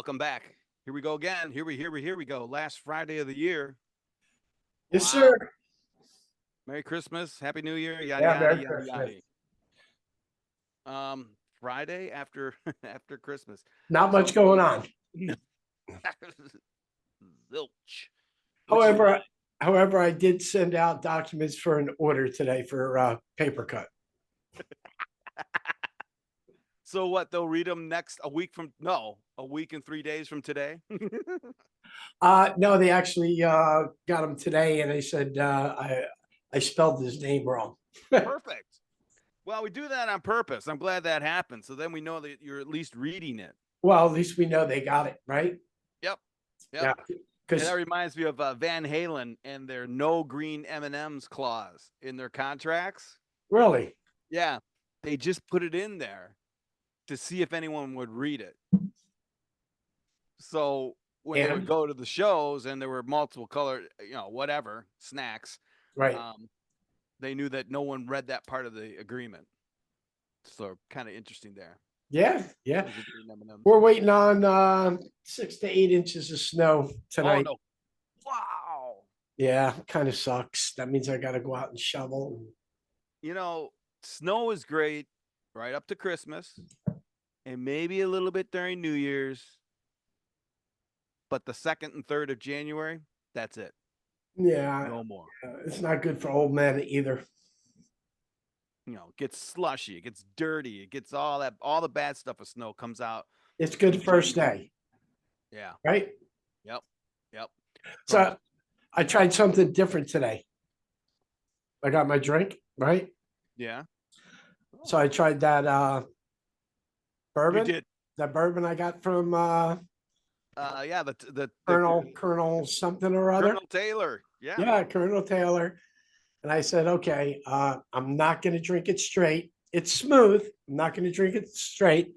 welcome back. Here we go again. Here we go. Last Friday of the year. Yes, Wow. sir. Merry Christmas, Happy New Year, yada Yeah, yada Merry yada Christmas. yada. Friday after after Christmas. Not much So going on. zilch. Which is However, fine. however, I did send out documents for an order today for paper cut. So what? They'll read them a week and 3 days from today. No, they actually got them today, and they said I spelled his name wrong. Perfect. Well, we do that on purpose. I'm glad that happened. So then we know that you're at least reading it. Well, at least we know they got it right. Yep. Yep. Yeah, And because that reminds me of Van Halen and their no green M&Ms clause in their contracts. really, Yeah, they just put it in there to see if anyone would read it. So when they would and go to the shows and there were multiple color, whatever snacks, right, they knew that no one read that part of the agreement. So kind of interesting there. yeah, yeah. Those are green M&Ms. We're waiting on 6 to 8 inches of snow Oh tonight. no! Wow. Yeah, kind of sucks. That means I got to go out and shovel. Snow is great right up to Christmas and maybe a little bit during New Year's. But the 2nd and 3rd of January, that's it. Yeah, No more. it's not good for old men either. It gets slushy, it gets dirty, it gets all the bad stuff of snow comes out. It's good first day, Yeah. right? Yep. So I tried something different today. I got my drink, right? Yeah. So I tried that bourbon. You did. That bourbon I got from Yeah, the Colonel something or other. Colonel Taylor. Yeah. Yeah, Colonel Taylor. And I said, okay, I'm not going to drink it straight. It's smooth. I'm not going to drink it straight.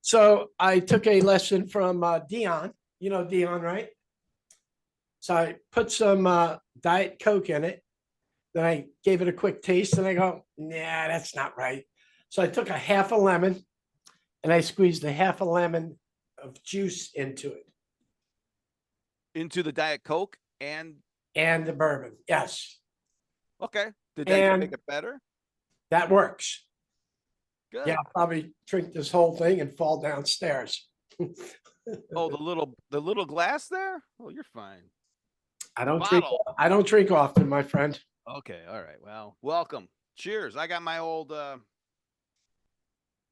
So I took a lesson from Dion. You know Dion, right? So I put some Diet Coke in it. Then I gave it a quick taste and I go, nah, that's not right. So I took a half a lemon and I squeezed a half a lemon of juice into it. Into the Diet Coke and the bourbon. Yes. Okay. Did that make it better? That works. Good. Yeah, I'll probably drink this whole thing and fall downstairs. Oh, the little glass there? Oh, you're fine. I don't drink often, my friend. Okay, all right. Well, welcome. Cheers. I got my old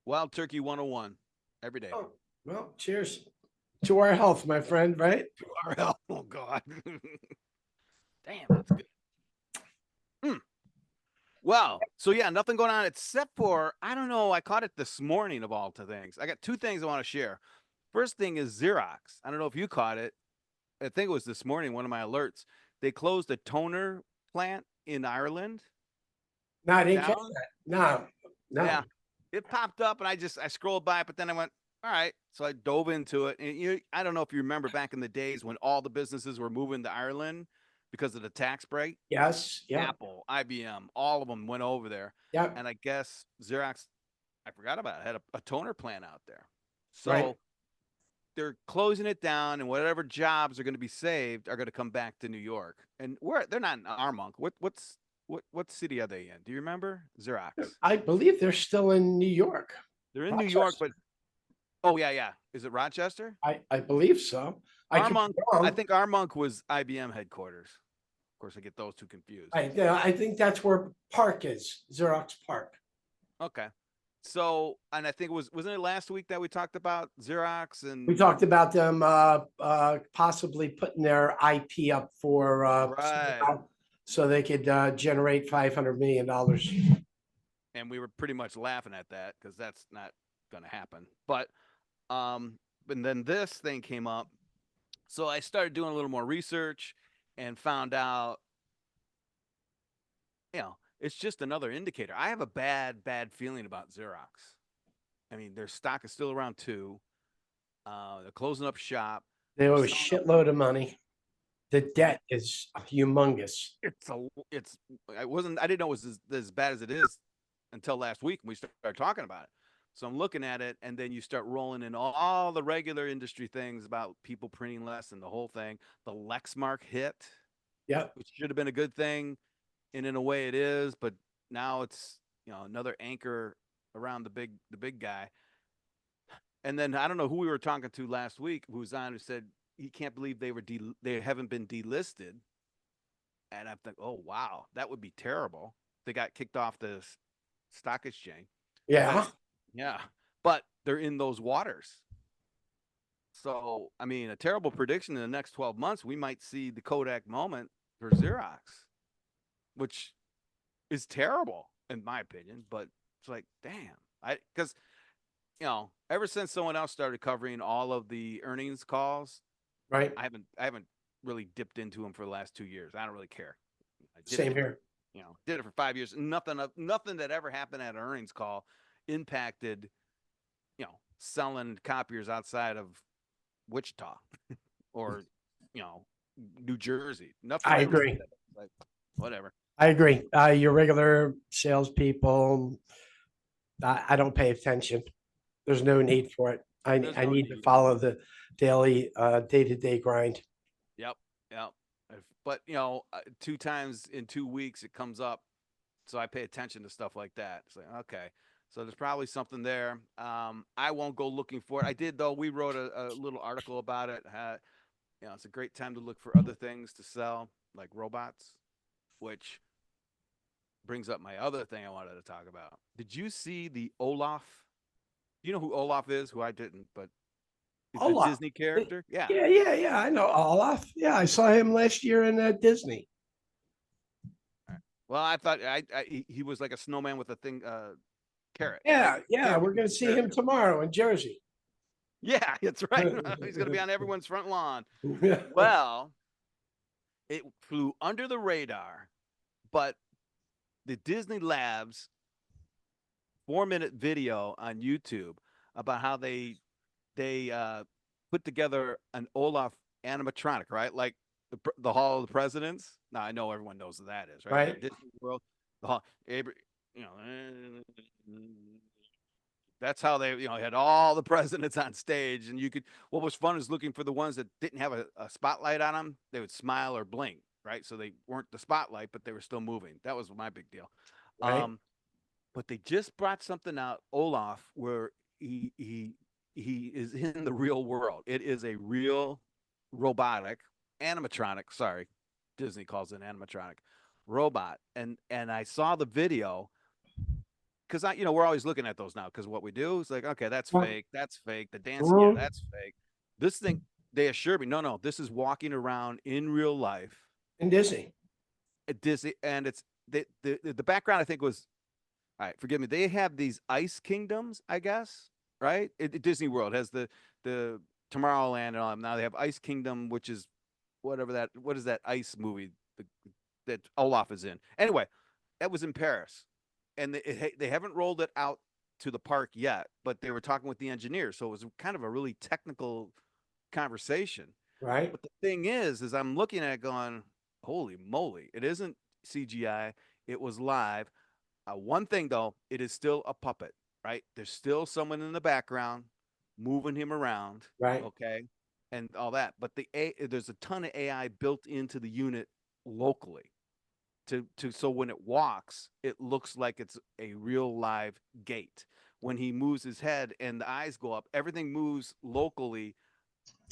Wild Turkey 101 every day. Oh, well, cheers to our health, my friend, right? To our health. Oh God. Damn, that's good. Well, so yeah, nothing going on except for, I don't know, I caught it this morning of all things. I got two things I want to share. First thing is Xerox. I don't know if you caught it. I think it was this morning, one of my alerts. They closed a toner plant in Ireland. No, I didn't catch that. No. Yeah, it popped up and I scrolled by it, but then I went, all right. So I dove into it. And I don't know if you remember back in the days when all the businesses were moving to Ireland because of the tax break. Yes. Yeah. Apple, IBM, all of them went over there. Yeah. And I guess Xerox, I forgot about it, had a toner plant out there. So right. They're closing it down, and whatever jobs are going to be saved are going to come back to New York. And they're not in Armonk. What city are they in? Do you remember? Xerox. I believe they're still in New York. They're in New York, but yeah. Is it Rochester? I believe so. Armonk, I think Armonk was IBM headquarters. Of course, I get those two confused. I think that's where Park is, Xerox Park. Okay. So, and I think wasn't it last week that we talked about Xerox and we talked about them possibly putting their IP up for right. so they could generate $500 million. And we were pretty much laughing at that because that's not going to happen. But and then this thing came up. So I started doing a little more research and found out, it's just another indicator. I have a bad feeling about Xerox. I mean, their stock is still around 2. They're closing up shop. They owe a shitload of money. The debt is humongous. I didn't know it was as bad as it is until last week when we started talking about it. So I'm looking at it, and then you start rolling in all the regular industry things about people printing less and the whole thing. The Lexmark hit, Yep. which should have been a good thing, and in a way it is, but now it's another anchor around the big guy. And then I don't know who we were talking to last week who was on who said he can't believe they haven't been delisted. And I'm thinking, oh wow, that would be terrible. They got kicked off the stock exchange, but Yeah. yeah, but they're in those waters. So I mean, a terrible prediction in the next 12 months, we might see the Kodak moment for Xerox, which is terrible in my opinion. But it's like, damn, I because ever since someone else started covering all of the earnings calls, Right. I haven't really dipped into them for the last 2 years. I don't really care. I did it Same for here. did it for 5 years. Nothing that ever happened at an earnings call impacted selling copiers outside of Wichita or New Jersey. Nothing I ever said agree. that. Like whatever. I agree. Your regular salespeople, I don't pay attention. There's no need for it. There's I no need to need. follow the daily, day-to-day grind. Yep. Yep. But two times in 2 weeks it comes up, so I pay attention to stuff like that. It's like, okay, so there's probably something there. I won't go looking for it. I did though. We wrote a little article about it. It's a great time to look for other things to sell, like robots, which brings up my other thing I wanted to talk about. Did you see the Olaf? You know who Olaf is? Who I didn't, but he's the Olaf. Disney character. Yeah. Yeah. I know Olaf. Yeah, I saw him last year in Disney. Well, I thought he was like a snowman with a thing, carrot, right? Yeah. Carrot We're going to see carrot him head. tomorrow in Jersey. Yeah, that's right. He's gonna be on everyone's front lawn. Well, it flew under the radar, but the Disney Labs 4-minute video on YouTube about how they put together an Olaf animatronic, right? Like the Hall of the Presidents. Now I know everyone knows what that is, right? Right. Disney World, the Hall, you know, that's how they had all the presidents on stage, and you could. What was fun is looking for the ones that didn't have a spotlight on them. They would smile or blink, right? So they weren't the spotlight, but they were still moving. That was my big deal. Right. Um, but they just brought something out, Olaf, where he is in the real world. It is a real robotic animatronic. Sorry, Disney calls it animatronic robot. And I saw the video because we're always looking at those now because what we do is like, okay, that's fake, that's fake. The dance, yeah, Mhm. that's fake. This thing, they assure me, no, this is walking around in real life In Disney. at Disney, and it's the background I think was all right, forgive me. They have these ice kingdoms, I guess, right? Disney World has the Tomorrowland and all. Now they have Ice Kingdom, which is whatever that. What is that ice movie that Olaf is in? Anyway, that was in Paris, and they haven't rolled it out to the park yet. But they were talking with the engineers, so it was kind of a really technical conversation. Right. But the thing is I'm looking at it going, holy moly, it isn't CGI. It was live. One thing though, it is still a puppet, right? There's still someone in the background moving him around, Right. okay, and all that. But there's a ton of AI built into the unit locally to so when it walks, it looks like it's a real live gate. When he moves his head and the eyes go up, everything moves locally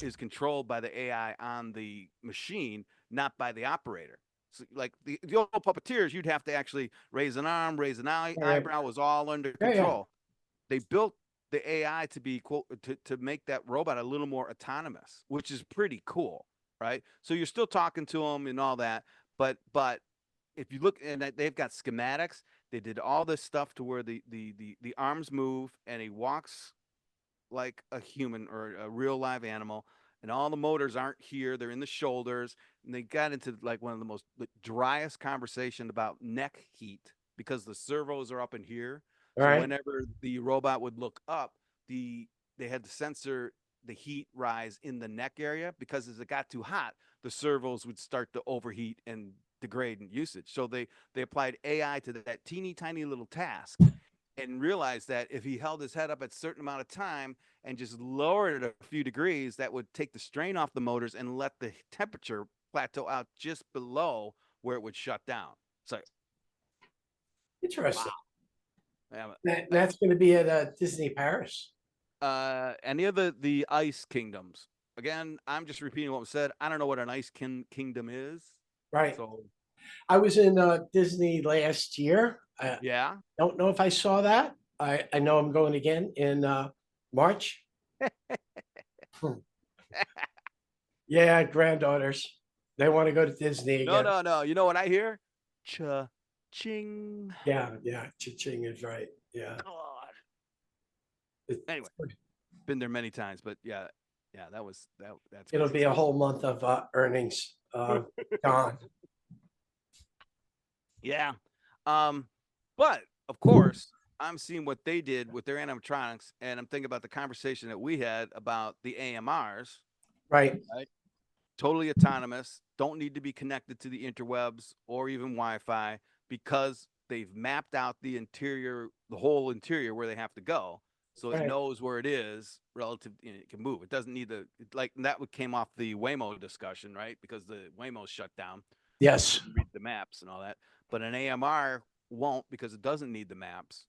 is controlled by the AI on the machine, not by the operator. So like the old puppeteers, you'd have to actually raise an arm, raise an Right. eyebrow, was all under Yeah. control. They built the AI to be quote to make that robot a little more autonomous, which is pretty cool, right? So you're still talking to them and all that, but if you look and they've got schematics, they did all this stuff to where the arms move and he walks like a human or a real live animal, and all the motors aren't here, they're in the shoulders. And they got into like one of the most driest conversation about neck heat because the servos are up in here, so Right. whenever the robot would look up, they had to sensor the heat rise in the neck area because as it got too hot, the servos would start to overheat and degrade in usage. So they applied AI to that teeny tiny little task, and realized that if he held his head up at a certain amount of time and just lowered it a few degrees, that would take the strain off the motors and let the temperature plateau out just below where it would shut down. So, Interesting. wow. Yeah, That's going to be at Disney Paris. any of the ice kingdoms. Again, I'm just repeating what was said. I don't know what an kingdom is. Right. So, I was in Disney last year. I yeah. don't know if I saw that. I know I'm going again in March. Hmm. Yeah, granddaughters. They want to go to Disney No, again. no, no. You know what I hear? Cha-ching. Yeah, yeah. Cha-ching is right. Yeah. God. It, Anyway, been there many times, but yeah, yeah, that's it'll crazy be a stuff. whole month of earnings gone. Yeah. Um, but of course, I'm seeing what they did with their animatronics, and I'm thinking about the conversation that we had about the AMRs, Right. right? Totally autonomous, don't need to be connected to the interwebs or even Wi-Fi because they've mapped out the interior, the whole interior where they have to go. So it Right. knows where it is relative, it can move. It doesn't need the, like that came off the Waymo discussion, right? Because the Waymo's shut down. Yes. Couldn't read the maps and all that. But an AMR won't because it doesn't need the maps.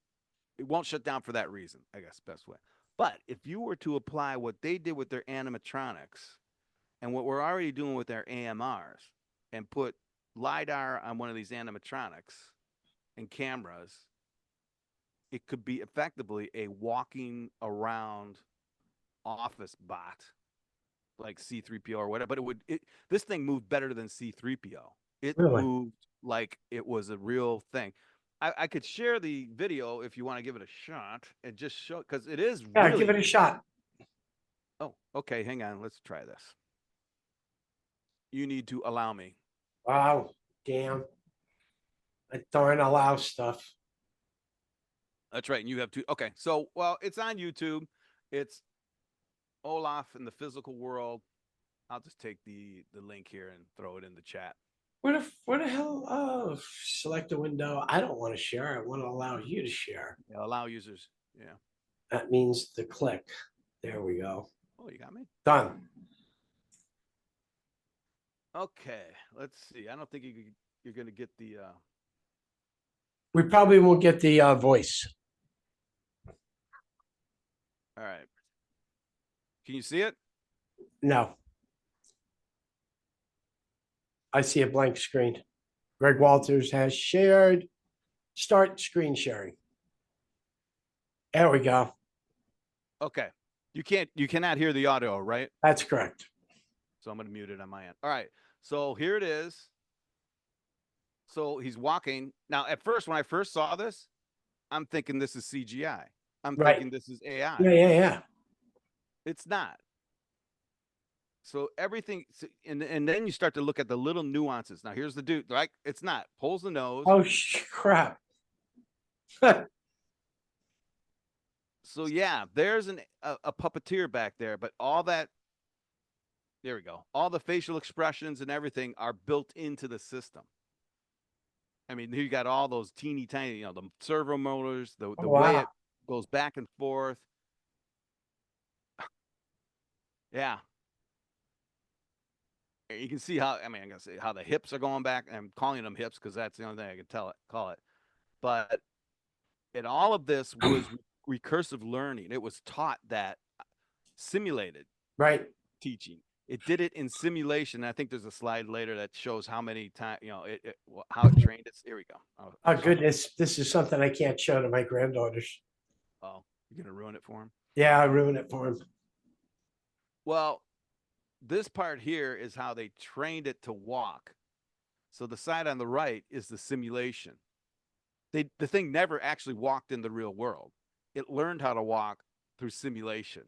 It won't shut down for that reason, I guess, best way. But if you were to apply what they did with their animatronics and what we're already doing with our AMRs and put LiDAR on one of these animatronics and cameras, it could be effectively a walking around office bot like C3PO or whatever. But this thing moved better than C3PO. It Really. moved like it was a real thing. I could share the video if you want to give it a shot and just show because it is Yeah, give it really. a shot. Oh, okay. Hang on. Let's try this. You need to allow me. Wow. Damn. I darn allow stuff. That's right. And you have two. Okay. So, well, it's on YouTube. It's Olaf in the physical world. I'll just take the link here and throw it in the chat. Where the hell? Oh, select a window. I don't want to share. I want to allow you to share. Yeah, allow users. Yeah. That means the click. There we go. Oh, you got me. Done. Okay. Let's see. I don't think you're going to get the. We probably won't get the voice. All right. Can you see it? No, I see a blank screen. Greg Walters has shared. Start screen sharing. There we go. Okay. You cannot hear the audio, right? That's correct. So I'm going to mute it on my end. All right. So here it is. So he's walking. Now, at first, when I first saw this, I'm thinking this is CGI. I'm Right. thinking this is AI. Yeah, yeah, yeah. It's not. So everything, and then you start to look at the little nuances. Now, here's the dude, right? It's not. Pulls the nose. Oh, crap. So yeah, there's a puppeteer back there, but all that, there we go. All the facial expressions and everything are built into the system. I mean, you got all those teeny tiny, the servo motors, Oh, the way it wow. goes back and forth. Yeah, you can see how. I mean, I'm gonna say how the hips are going back. I'm calling them hips because that's the only thing I can call it. But and all of this was recursive learning. It was taught that simulated Right. teaching. It did it in simulation. I think there's a slide later that shows how many times, how it trained. It's here we go. Oh, goodness. This is something I can't show to my granddaughters. Oh, you're gonna ruin it for him. Yeah, I ruined it for him. Well, this part here is how they trained it to walk. So the side on the right is the simulation. The thing never actually walked in the real world. It learned how to walk through simulation.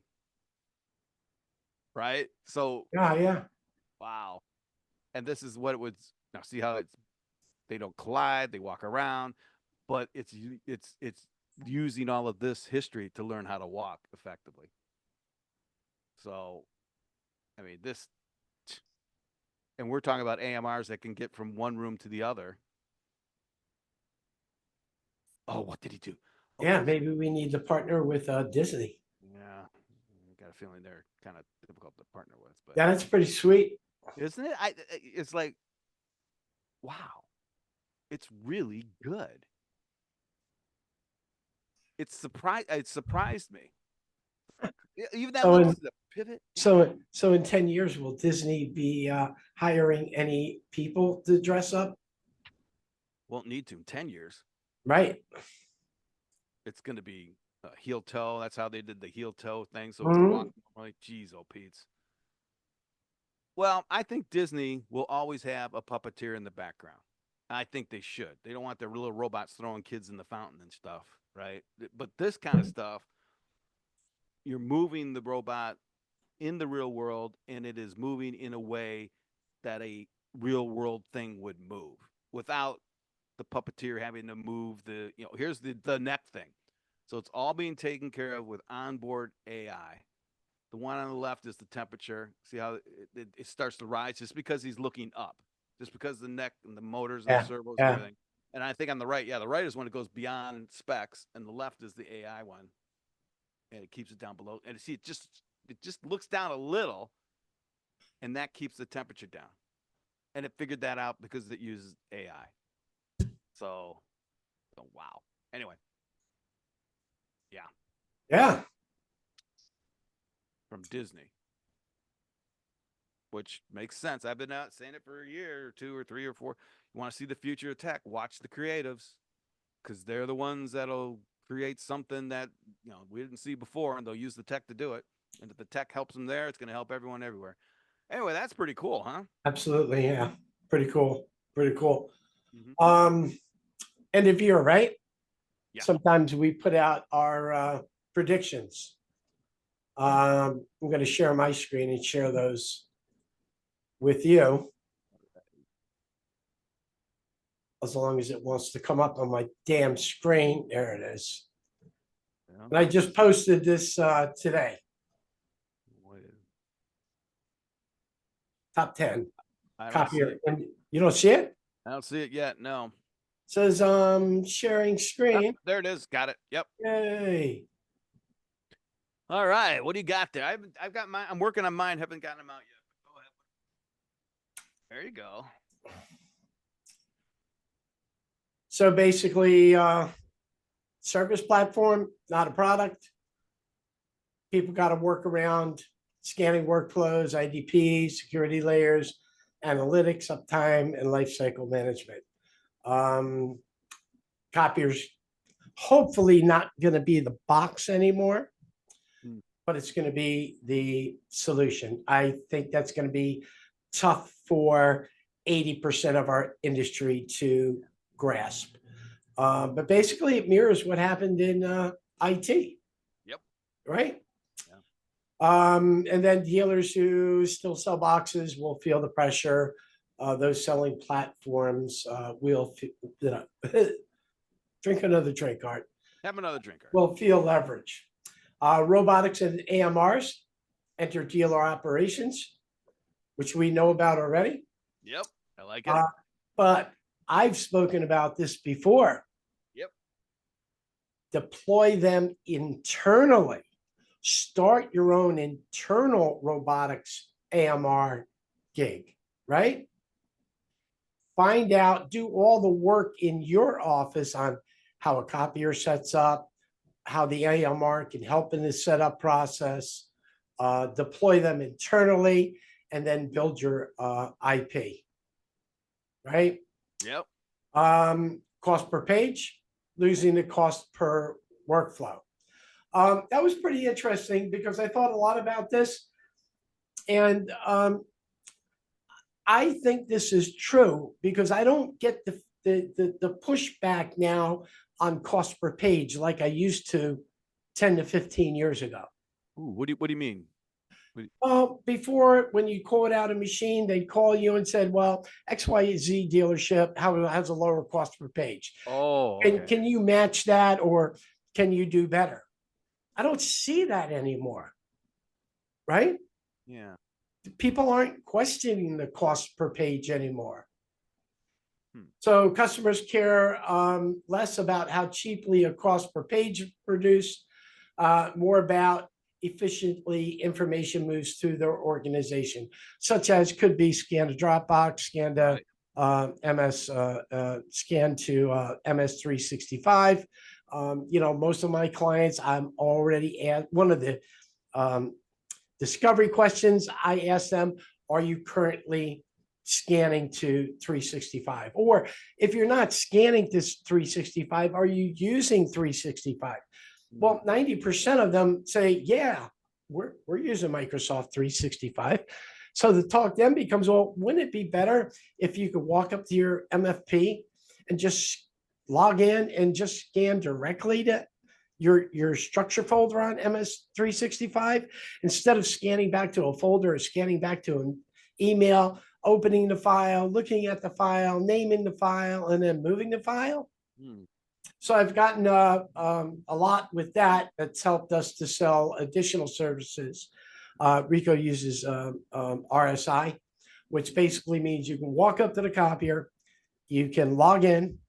Right? So Yeah, yeah. wow. And this is what it would now see how they don't collide, they walk around, but it's using all of this history to learn how to walk effectively. So I mean this and we're talking about AMRs that can get from one room to the other. Oh, what did he do? Yeah, Hopefully, maybe we need to partner with Disney. yeah. I got a feeling they're kind of difficult to partner with, but Yeah, that's pretty sweet. isn't it? It's like, wow, it's really good. It surprised me. Even that So little in pivot. Yeah. so in 10 years, will Disney be hiring any people to dress up? Won't need to in 10 years. Right. It's going to be heel toe. That's how they did the heel toe thing. So it's Mhm. walking like, geez, oh Pete's. Well, I think Disney will always have a puppeteer in the background. I think they should. They don't want their little robots throwing kids in the fountain and stuff, right? But this kind of stuff, you're moving the robot in the real world, and it is moving in a way that a real world thing would move without the puppeteer having to move here's the neck thing. So it's all being taken care of with onboard AI. The one on the left is the temperature. See how it starts to rise just because he's looking up, just because the neck and the motors and the Yeah. servos and Yeah. everything. And I think on the right, yeah, the right is when it goes beyond specs, and the left is the AI one, and it keeps it down below. And see, it just looks down a little, and that keeps the temperature down. And it figured that out because it uses AI. So wow. Anyway, yeah, Yeah. from Disney, which makes sense. I've been out saying it for a year or two or three or four. You want to see the future of tech? Watch the creatives, because they're the ones that'll create something that we didn't see before, and they'll use the tech to do it. And if the tech helps them there, it's going to help everyone everywhere. Anyway, that's pretty cool, huh? Absolutely. Yeah. Pretty cool. Pretty cool. Mm-hmm. Um, End of year, right? Yeah. Sometimes we put out our predictions. I'm going to share my screen and share those with you as long as it wants to come up on my damn screen. There it is. Yeah. And I just posted this today. Top 10 I don't see copier. it. And you don't see it? I don't see it yet. No. It says sharing Oh, screen. there it is. Got it. Yep. Yay. All right. What do you got there? I've got mine. I'm working on mine. Haven't gotten them out yet. Go ahead. There you go. So basically, service platform, not a product. People got to work around scanning workflows, IDP, security layers, analytics, uptime, and lifecycle management. Um, Copiers hopefully not going to be the box anymore, but it's going to be the solution. I think that's going to be tough for 80% of our industry to grasp. But basically, it mirrors what happened in IT, Yep. right? Yeah. And then dealers who still sell boxes will feel the pressure. Those selling platforms will drink another drink, Art. Have another drinker. Will feel leverage. Robotics and AMRs enter dealer operations, which we know about already. Yep. I like it. But I've spoken about this before. Yep. Deploy them internally. Start your own internal robotics AMR gig, right? Find out, do all the work in your office on how a copier sets up, how the AMR can help in the setup process, deploy them internally, and then build your IP, right? Yep. Cost per page, losing the cost per workflow. That was pretty interesting because I thought a lot about this. And I think this is true because I don't get the pushback now on cost per page like I used to 10 to 15 years ago. Ooh, what do you mean? Well, before when you called out a machine, they'd call you and said, well, XYZ dealership has a lower cost per page. Oh, And okay. can you match that or can you do better? I don't see that anymore, right? Yeah. People aren't questioning the cost per page anymore. So customers care less about how cheaply a cost per page produced, more about efficiently information moves through their organization, such as could be scan to Dropbox, scan to MS, scan to MS 365. Most of my clients, I'm already at one of the discovery questions I ask them, are you currently scanning to 365? Or if you're not scanning this 365, are you using 365? Well, 90% of them say, yeah, we're using Microsoft 365. So the talk then becomes, well, wouldn't it be better if you could walk up to your MFP and just log in and just scan directly to your structure folder on MS 365 instead of scanning back to a folder or scanning back to an email, opening the file, looking at the file, naming the file, and then moving the file? So I've gotten a lot with that. That's helped us to sell additional services. Rico uses RSI, which basically means you can walk up to the copier, you can log in,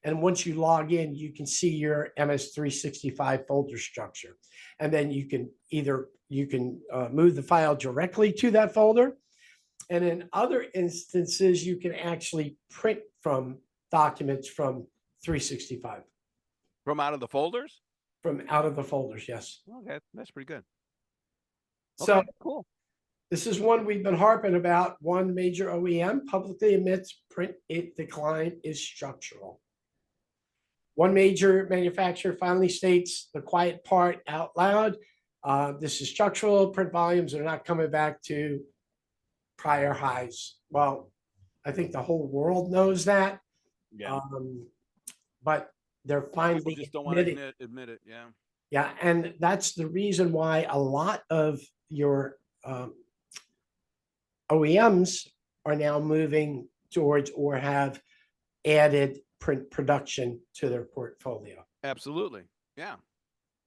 and once you log in, you can see your MS 365 folder structure. And then you can move the file directly to that folder. And in other instances, you can actually print from documents from 365. From out of the folders? From out of the folders, yes. Okay, that's pretty good. So okay, cool. This is one we've been harping about. One major OEM publicly admits print decline is structural. One major manufacturer finally states the quiet part out loud. This is structural. Print volumes are not coming back to prior highs. Well, I think the whole world knows that. Yeah. But they're finally People just don't want to admit it. Yeah. Yeah, and that's the reason why a lot of your OEMs are now moving towards or have added print production to their portfolio. Absolutely. Yeah.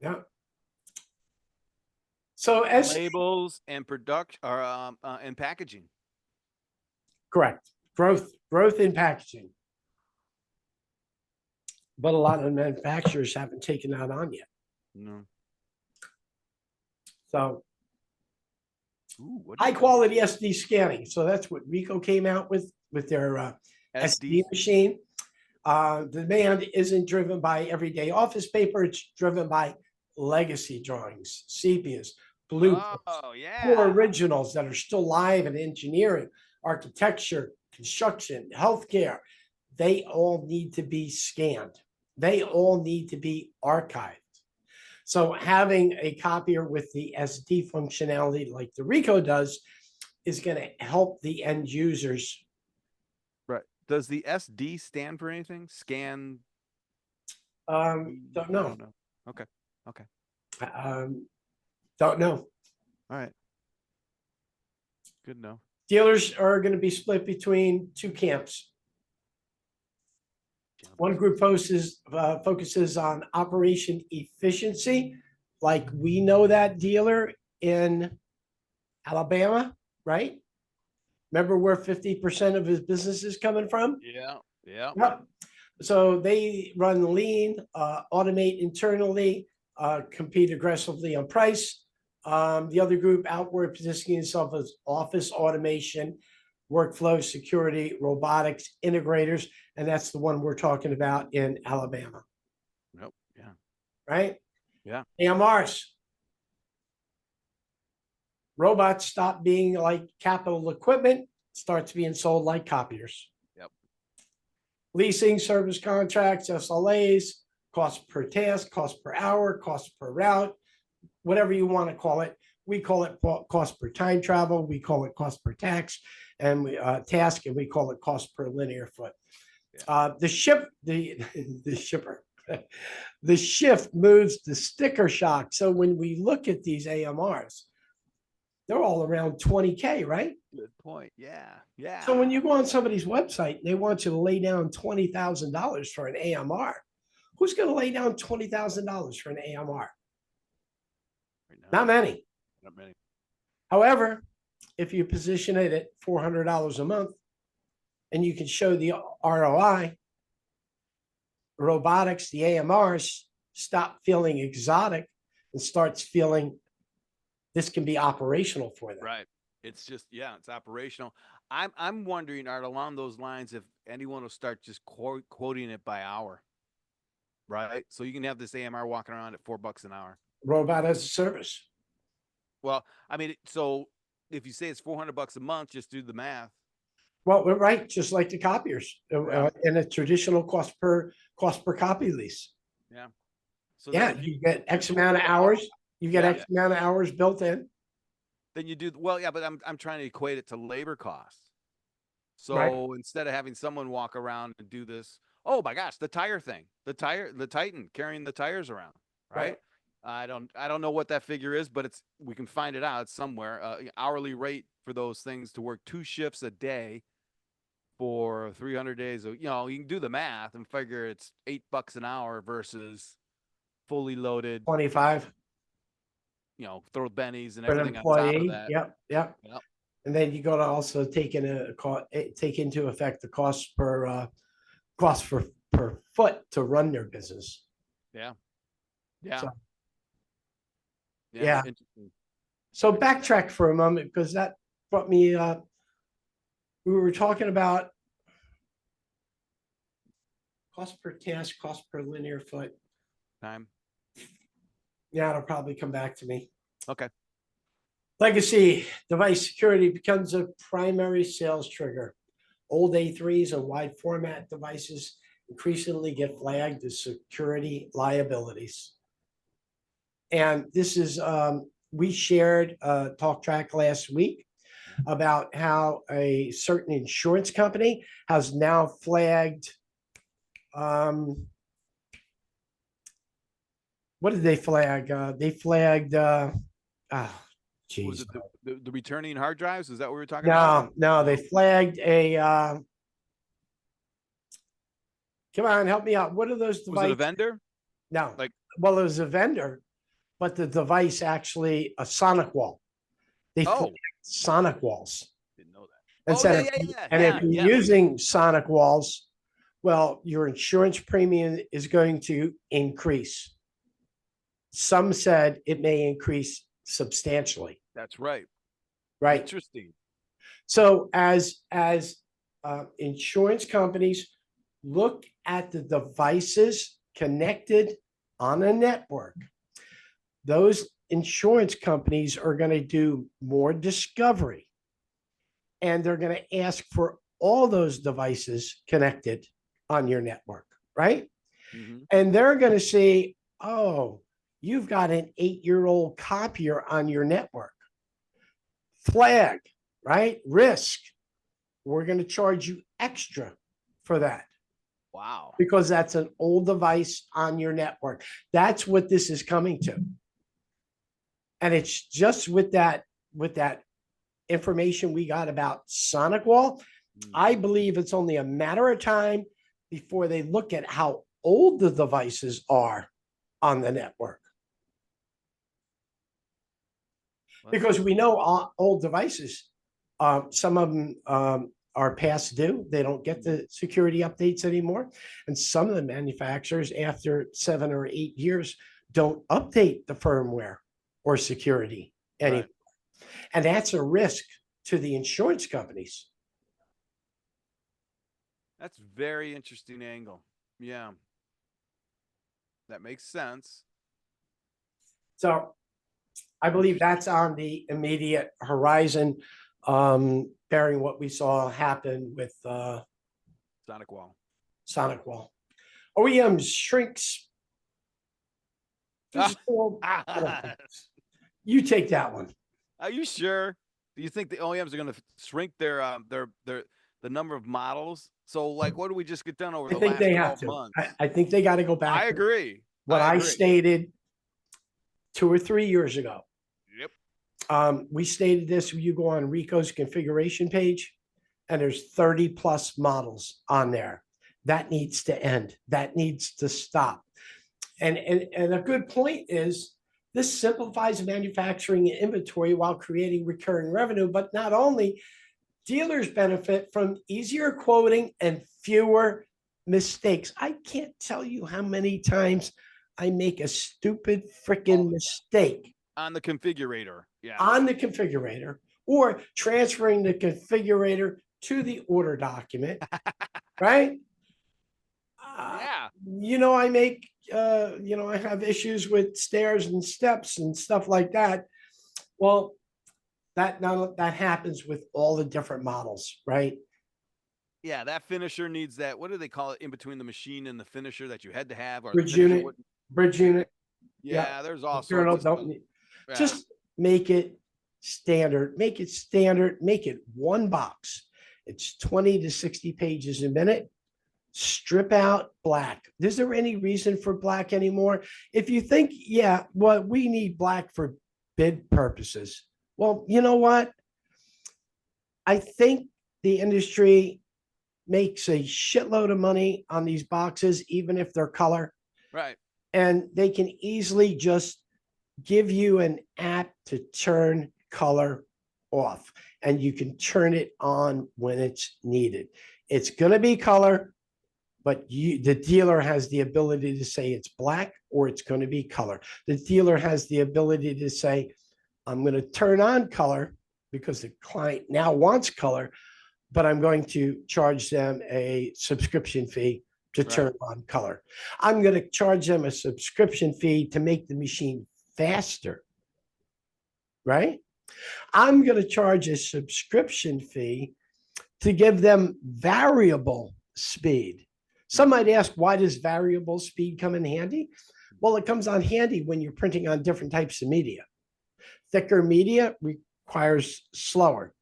Yeah. So as labels and production are and packaging. Correct. Growth in packaging. But a lot of manufacturers haven't taken that on yet. No. So high quality SD scanning. So that's what Rico came out with their SD machine. The demand isn't driven by everyday office paper. It's driven by legacy drawings, sepias, blueprints, core originals that are still live in engineering, architecture, construction, healthcare. They all need to be scanned. They all need to be archived. So having a copier with the SD functionality like the Rico does is going to help the end users. Right. Does the SD stand for anything? Scan? Don't know. Okay. Okay. Don't know. All right. Good to know. Dealers are going to be split between two camps. One group focuses on operation efficiency, like we know that dealer in Alabama, right? Remember where 50% of his business is coming from? Yeah. Yeah. Yep. So they run lean, automate internally, compete aggressively on price. The other group outward positioning itself as office automation, workflow, security, robotics, integrators, and that's the one we're talking about in Alabama. Nope. Yeah. Right? Yeah. AMRs. Robots stop being like capital equipment, starts being sold like copiers. Yep. Leasing, service contracts, SLAs, cost per task, cost per hour, cost per route, whatever you want to call it. We call it cost per time travel. We call it cost per task, and task, and we call it cost per linear foot. Yeah. The shipper, the shift moves the sticker shock. So when we look at these AMRs, they're all around 20K, right? Good point. Yeah. Yeah. So when you go on somebody's website, they want you to lay down $20,000 for an AMR. Who's going to lay down $20,000 for an AMR? Not many. Not many. However, if you position it at $400 a month and you can show the ROI, robotics, the AMRs stop feeling exotic and starts feeling this can be operational for them. Right. It's just, yeah, it's operational. I'm wondering, Art, along those lines, if anyone will start just quoting it by hour, right? So you can have this AMR walking around at $4 an hour. Robot as a service. Well, I mean, so if you say it's $400 a month, just do the math. Well, we're right, just like the copiers Yeah. in a traditional cost per copy lease. Yeah. So then Yeah, if you get X do amount of hours. You get Yeah. X amount of hours built in, then you do well, yeah, but I'm trying to equate it to labor costs. right? So instead of having someone walk around and do this, oh my gosh, the tire thing, the Titan carrying the tires around, Right. right? I don't know what that figure is, but we can find it out somewhere. Hourly rate for those things to work 2 shifts a day for 300 days. You know, you can do the math and figure it's $8 an hour versus fully loaded, 25 you know, throw bennies and for an everything on top of employee. that. Yep, yep. Yep. And then you got to also take into effect the cost cost per foot to run their business. Yeah. Yeah. So, Yeah. yeah. Interesting. So backtrack for a moment because that brought me. We were talking about cost per task, cost per linear foot. Time. Yeah, it'll probably come back to me. Okay. Legacy device security becomes a primary sales trigger. Old A3s and wide format devices increasingly get flagged as security liabilities. And this is, we shared a talk track last week about how a certain insurance company has now flagged, what did they flag? They flagged, Was geez. it the returning hard drives? Is that what we were talking about? No, they flagged a, come on, help me out. What are those Was it a devices? vendor? No, Like, well, it was a vendor, but the device actually a sonic wall. They oh, flagged sonic walls. didn't know that. And Oh, said, yeah. and Yeah, if you're yeah. using sonic walls, well, your insurance premium is going to increase. Some said it may increase substantially. That's right. Right. Interesting. So as insurance companies look at the devices connected on a network, those insurance companies are going to do more discovery, and they're going to ask for all those devices connected on your network, right? Mm-hmm. And they're going to say, oh, you've got an 8-year-old copier on your network. Flag, right? Risk. We're going to charge you extra for that. Wow. Because that's an old device on your network. That's what this is coming to. And it's just with that information we got about Sonic Wall, I believe it's only a matter of time before they look at how old the devices are on the network. Because we know old devices, some of them are past due. They don't get the security updates anymore. And some of the manufacturers, after 7 or 8 years, don't update the firmware or security anymore. Right. And that's a risk to the insurance companies. That's very interesting angle. Yeah. That makes sense. So I believe that's on the immediate horizon, bearing what we saw happen with Sonic Wall. Sonic Wall. OEM shrinks. You take that one. Are you sure? Do you think the OEMs are going to shrink the number of models? So, like, what do we just get done over the last 12 months? I think they got to go back. I agree. What I stated 2 or 3 years ago. Yep. We stated this. You go on Rico's configuration page, and there's 30 plus models on there. That needs to end. That needs to stop. And a good point is this simplifies manufacturing inventory while creating recurring revenue. But not only Dealers benefit from easier quoting and fewer mistakes. I can't tell you how many times I make a stupid freaking mistake On the configurator. Yeah. on the configurator or transferring the configurator to the order document, right? Uh, Yeah. I make, I have issues with stairs and steps and stuff like that. Well, that happens with all the different models, right? Yeah, that finisher needs that. What do they call it in between the machine and the finisher that you had to have, or the Bridge finisher unit, wouldn't? bridge unit. Yeah. Yeah, there's all sorts Internal of stuff. don't need, Yeah, just make it standard, make it standard, make it one box. It's 20 to 60 pages a minute. Strip out black. Is there any reason for black anymore? If you think, yeah, well, we need black for bid purposes. Well, you know what? I think the industry makes a shitload of money on these boxes, even if they're color, right. and they can easily just give you an app to turn color off, and you can turn it on when it's needed. It's going to be color, but the dealer has the ability to say it's black or it's going to be color. The dealer has the ability to say, I'm going to turn on color because the client now wants color, but I'm going to charge them a subscription fee to turn on color. I'm going to charge them a subscription fee to make the machine faster, right? I'm going to charge a subscription fee to give them variable speed. Some might ask, why does variable speed come in handy? Well, it comes on handy when you're printing on different types of media. Thicker media requires slower,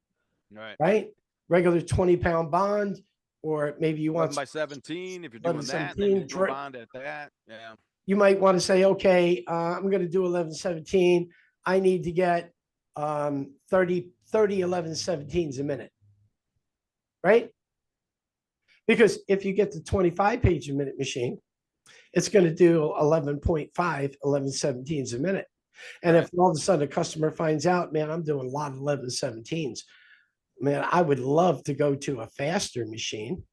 Right. right? Regular 20-pound bond, or maybe you 11 want by 17. If you're 11, doing that, then you 17. do a bond at that. Yeah. You might want to say, okay, I'm going to do 11, 17. I need to get 30 11, 17s a minute, right? Because if you get the 25 page a minute machine, it's going to do 11.5, 11 17s a minute. And if all of a sudden a customer finds out, man, I'm doing a lot of 11 17s, man, I would love to go to a faster machine,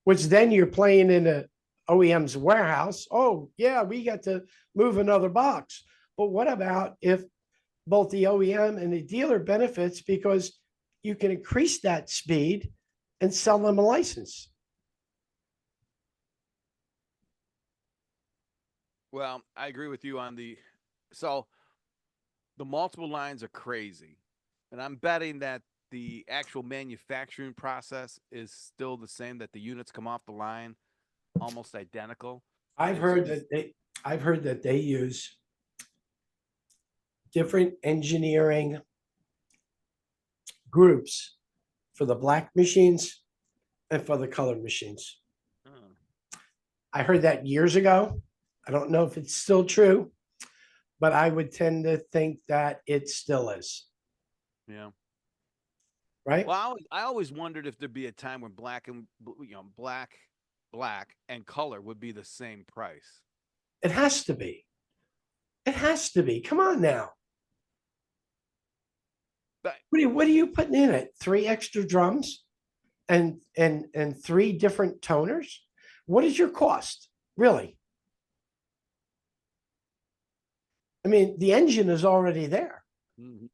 which then you're playing in a OEM's warehouse. Oh, yeah, we got to move another box. But what about if both the OEM and the dealer benefits because you can increase that speed and sell them a license? Well, I agree with you on so the multiple lines are crazy. And I'm betting that the actual manufacturing process is still the same, that the units come off the line almost identical. I've It's heard just, that they use different engineering groups for the black machines and for the color machines. I heard that years ago. I don't know if it's still true, but I would tend to think that it still is. yeah. Right? Well, I always wondered if there'd be a time when black and color would be the same price. It has to be. It has to be. Come on now. But What are you putting in it? 3 extra drums and 3 different toners? What is your cost? Really? I mean, the engine is already there. mm-hmm.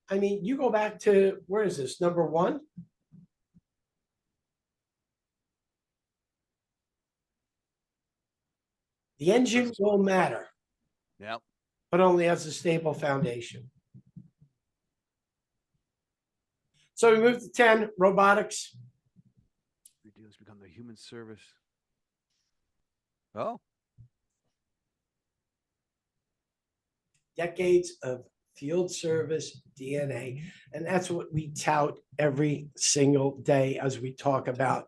I mean, you go back to, where is this? Number 1? The engine will matter, Yep. but only as a stable foundation. So we move to 10, robotics. Dealers become the human service. Oh, Decades of field service DNA. And that's what we tout every single day as we talk about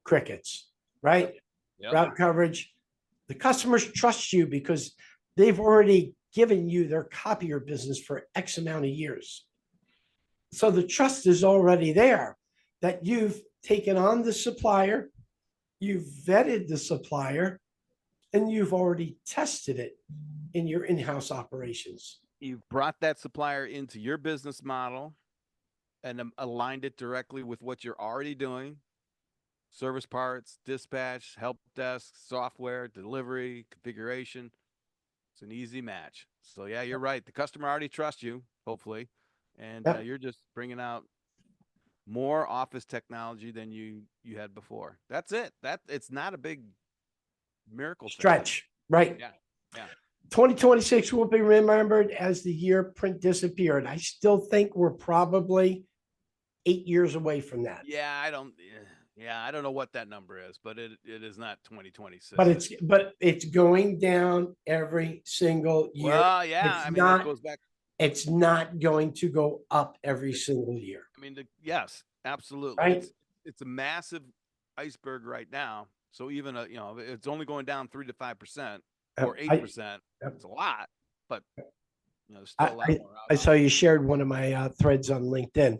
crickets, right? yep. Route coverage. The customers trust you because they've already given you their copier business for X amount of years. So the trust is already there that you've taken on the supplier, you've vetted the supplier, and you've already tested it in your in-house operations. You've brought that supplier into your business model. and aligned it directly with what you're already doing. Service parts, dispatch, help desk, software, delivery, configuration. It's an easy match. So yeah, you're right. The customer already trusts you, hopefully, and Yep. you're just bringing out more office technology than you had before. That's it. That it's not a big miracle thing. Stretch. Right. Yeah, yeah, 2026 will be remembered as the year print disappeared. I still think we're probably 8 years away from that. yeah. Yeah, I don't know what that number is, but it is not 2026. But it's going down every single year. Well, yeah. It's I mean, that not goes back. it's not going to go up every single year. I mean, yes, absolutely. Right? It's a massive iceberg right now. So even it's only going down 3 to 5% or eight I, percent. It's a lot, but there's I, still a lot I, more I out saw there. you shared one of my threads on LinkedIn,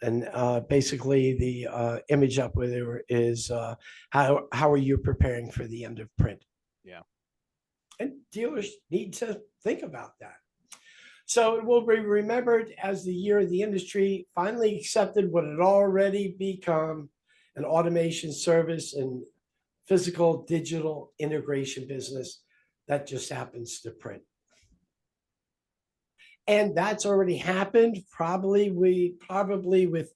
and basically the image up with it is how are you preparing for the end of print? Yeah. And dealers need to think about that. So it will be remembered as the year the industry finally accepted what had already become an automation service and physical digital integration business that just happens to print. And that's already happened probably with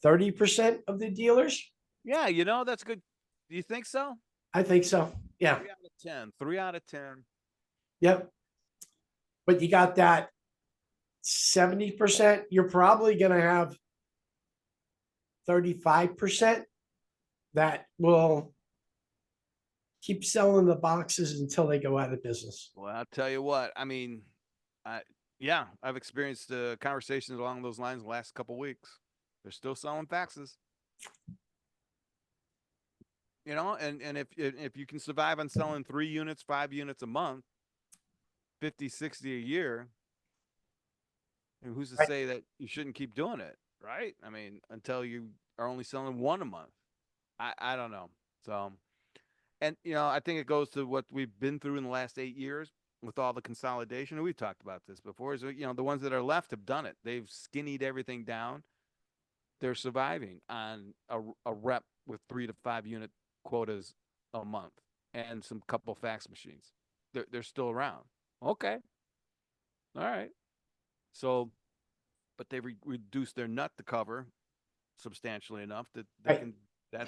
30% of the dealers. Yeah, that's good. Do you think so? I think so. Yeah. 3 out of 10. 3 out of 10. Yep. But you got that 70%, you're probably going to have 35% that will keep selling the boxes until they go out of business. Well, I'll tell you what. I mean, I yeah, I've experienced conversations along those lines the last couple weeks. They're still selling faxes. And if you can survive on selling 3 units, 5 units a month, 50, 60 a year, and who's to Right. say that you shouldn't keep doing it, right? I mean, until you are only selling one a month. I don't know. So, and I think it goes to what we've been through in the last 8 years with all the consolidation. And we've talked about this before. Is the ones that are left have done it. They've skinnied everything down. They're surviving on a rep with 3 to 5 unit quotas a month and some couple fax machines. They're still around. Okay, all right. So, but they reduced their nut to cover substantially enough that they Right. can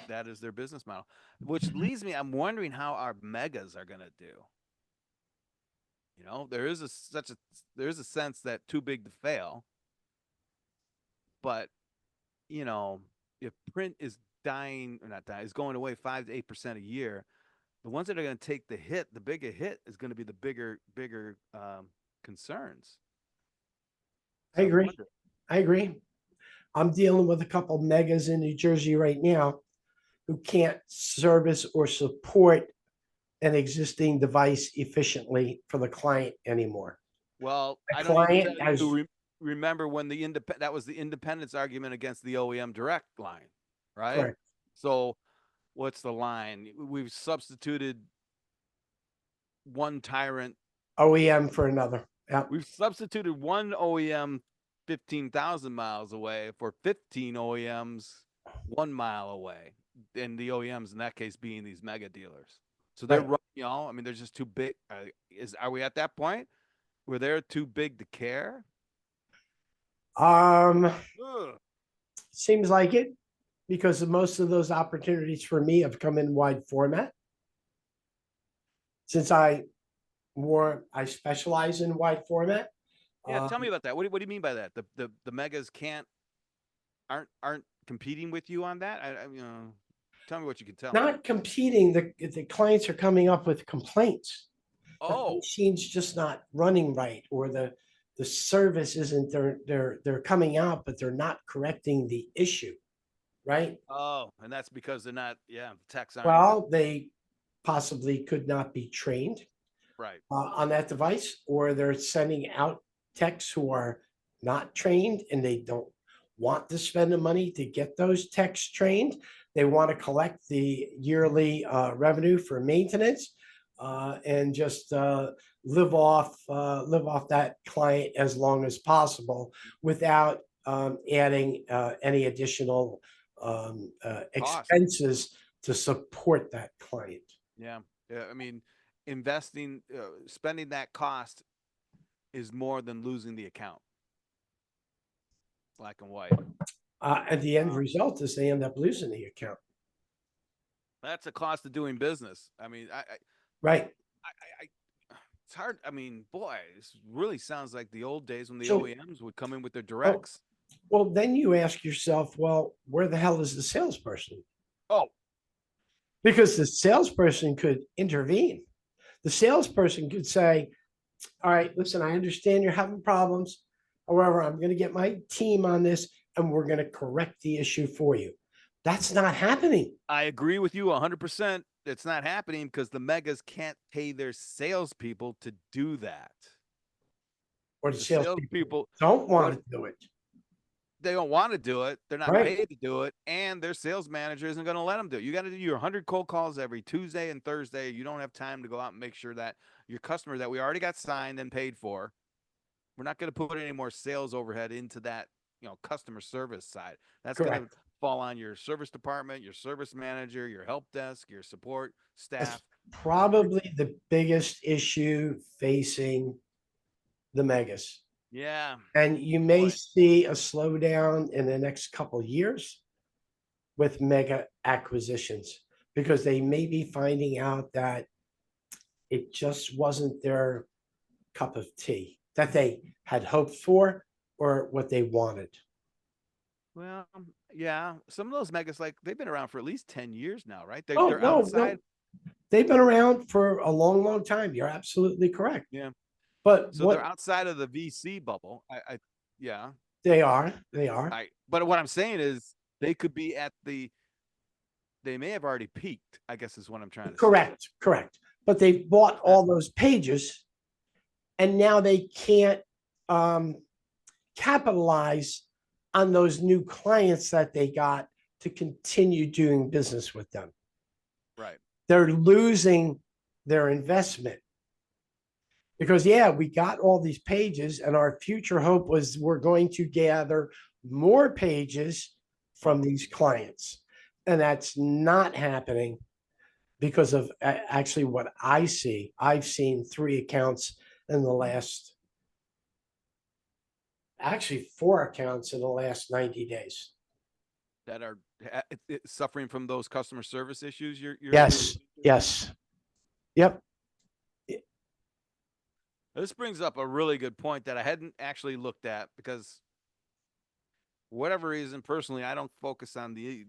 that is their business model. Which leads me, I'm wondering how our megas are going to do. There is a sense that too big to fail, but if print is dying or not dying, is going away 5 to 8% a year, the ones that are going to take the hit, the bigger hit, is going to be the bigger concerns. I So agree. I agree. I'm dealing with a couple megas in New Jersey right now who can't service or support an existing device efficiently for the client anymore. Well, The I don't need to tell client has you. Remember when that was the independence argument against the OEM direct line, right? correct So, what's the line? We've substituted one tyrant. OEM for another. Yeah. We've substituted one OEM 15,000 miles away for 15 OEMs 1 mile away, and the OEMs in that case being these mega dealers. So they're Right. I mean, they're just too big. Are we at that point where they're too big to care? Um, Ugh. seems like it because most of those opportunities for me have come in wide format. Since I specialize in wide format. Yeah, Um, tell me about that. What do you mean by that? The megas aren't competing with you on that? Tell me what you can tell me. not competing. The clients are coming up with complaints that the Oh, machine's just not running right, or the service isn't. They're coming out, but they're not correcting the issue. Right. oh, and that's because they're not. Yeah, the techs aren't Well, they possibly could not be trained right. on that device, or they're sending out techs who are not trained and they don't want to spend the money to get those techs trained. They want to collect the yearly revenue for maintenance and just live off that client as long as possible without adding any additional Cost. expenses to support that client. Yeah. Yeah. I mean, investing, spending that cost is more than losing the account. Black and white. And the end Um, result is they end up losing the account. that's a cost of doing business. I mean, Right. it's hard. I mean, boy, this really sounds like the old days when the So, OEMs would come in with their oh, directs. well, then you ask yourself, well, where the hell is the salesperson? Oh, Because the salesperson could intervene. The salesperson could say, all right, listen, I understand you're having problems. However, I'm going to get my team on this and we're going to correct the issue for you. That's not happening. I agree with you 100%. It's not happening because the megas can't pay their salespeople to do that. Or the The salespeople salespeople, don't want what to do it. they don't want to do it. They're not Right. paid to do it, and their sales manager isn't going to let them do it. You got to do your 100 cold calls every Tuesday and Thursday. You don't have time to go out and make sure that your customer that we already got signed and paid for. We're not going to put any more sales overhead into that, customer service side. That's going to Correct. fall on your service department, your service manager, your help desk, your support That's staff. probably the biggest issue facing the megas. Yeah, And you may boy. see a slowdown in the next couple of years with mega acquisitions because they may be finding out that it just wasn't their cup of tea that they had hoped for or what they wanted. Well, yeah, some of those megas like they've been around for at least 10 years now, right? They Oh, they're no, no. outside. They've been around for a long, long time. You're absolutely correct. Yeah. But So they're what outside of the VC bubble. Yeah. they are But what I'm saying is they could be they may have already peaked, I guess is what I'm trying to say. correct, correct. But they've bought Uh, all those pages and now they can't um, capitalize on those new clients that they got to continue doing business with them. right. They're losing their investment because, yeah, we got all these pages, and our future hope was we're going to gather more pages from Well, these clients. And that's not happening because of actually what I see. I've seen 3 accounts in the last, actually 4 accounts in the last 90 days. that are suffering from those customer service issues you're Yes. Yes. Yep. This brings up a really good point that I hadn't actually looked at because whatever reason, personally, I don't focus on the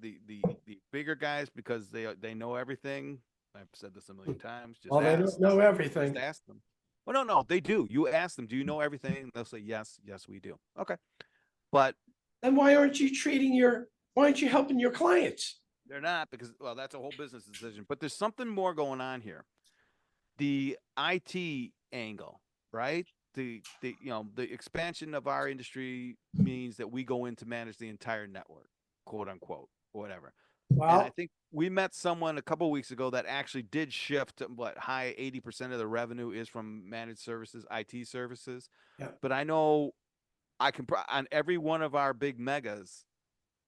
bigger guys because they know everything. I've said this a million times. Well, they don't know Just everything. ask them. Well, no, no, they do. You ask them, do you know everything? They'll say yes, yes, we do. Okay, but Then why aren't you helping your clients? they're not because well, that's a whole business decision. But there's something more going on here. The IT angle, right? The expansion of our industry means that we go in to manage the entire network, quote unquote, whatever. And I Well, think we met someone a couple weeks ago that actually did shift what high 80% of the revenue is from managed services, IT services. yeah, But I know I can on every one of our big megas,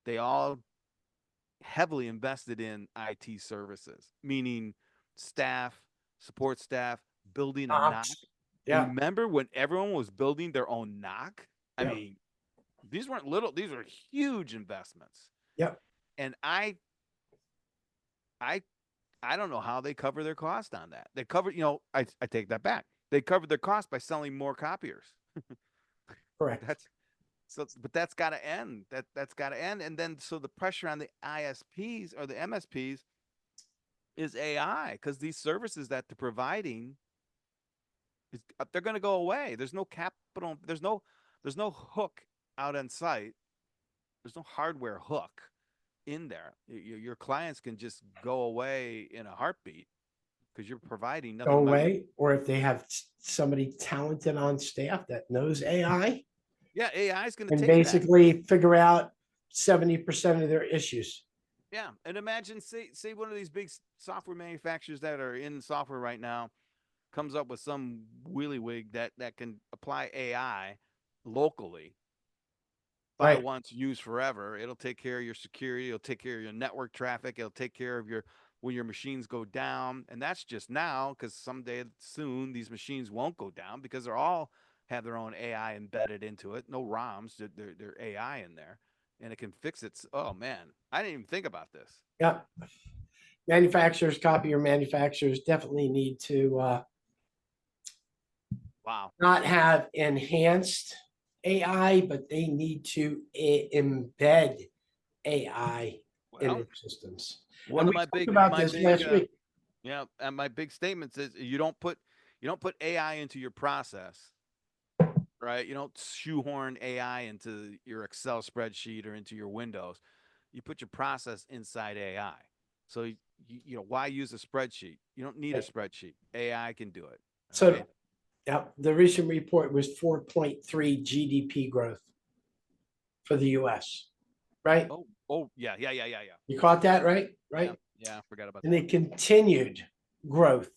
they all heavily invested in IT services, meaning staff, support staff, building a knock. Ops. Yeah, Remember when everyone was building their own knock? I yeah, mean, these weren't little, these are huge investments. yeah. And I I don't know how they cover their cost on that. They cover, I take that back. They covered their cost by selling more copiers. Correct. That's so, but that's got to end. That's got to end. And then so the pressure on the ISPs or the MSPs is AI because these services that they're providing is they're going to go away. There's no capital. There's no hook out on site. There's no hardware hook in there. Your clients can just go away in a heartbeat because you're providing Go nothing but away, or if they have somebody talented on staff that knows AI yeah. AI is going to and take that. basically figure out 70% of their issues. Yeah, and imagine say one of these big software manufacturers that are in software right now comes up with some wheelie wig that can apply AI locally. buy Right. once, use forever. It'll take care of your security. It'll take care of your network traffic. It'll take care of your when your machines go down. And that's just now because someday soon these machines won't go down because they're all have their own AI embedded into it. No ROMs, they're AI in there, and it can fix it. Oh man, I didn't even think about this. Yeah. Manufacturers, copier manufacturers definitely need to Wow. not have enhanced AI, but they need to embed AI in Well, their systems. one And of we talked about my this big last week. yeah, and my big statements is you don't put AI into your process, right? You don't shoehorn AI into your Excel spreadsheet or into your Windows. You put your process inside AI. So you know why use a spreadsheet? You don't need a spreadsheet. AI can do it. All So, right. yeah, the recent report was 4.3 GDP growth for the US, right? Oh yeah. You caught that, right? Yeah, Right. yeah. I forgot about And the that. continued growth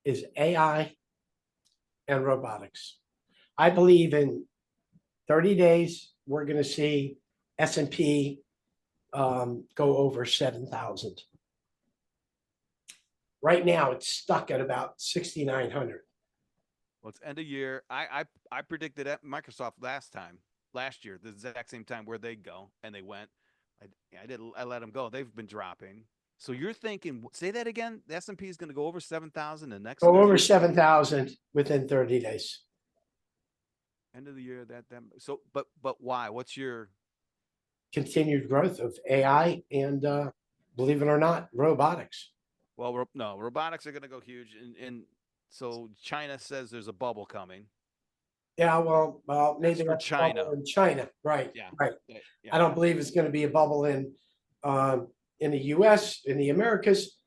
is AI and robotics. I believe in 30 days, we're going to see S&P go over 7,000. Right now, it's stuck at about 6,900. Well, it's end of year. I predicted at Microsoft last year, the exact same time where they go, and they went. I let them go. They've been dropping. So you're thinking, say that again. The S&P is going to go over 7,000 the next Go 30 over days, 7,000 within 30 days. end of the year. That so, but why? What's your Continued growth of AI and, believe it or not, robotics. well? No, robotics are going to go huge, and so China says there's a bubble coming. Yeah, well, That's maybe for that's a bubble China. in China. Right, Yeah, right. I yeah. don't believe it's going to be a bubble in the U.S. in the Americas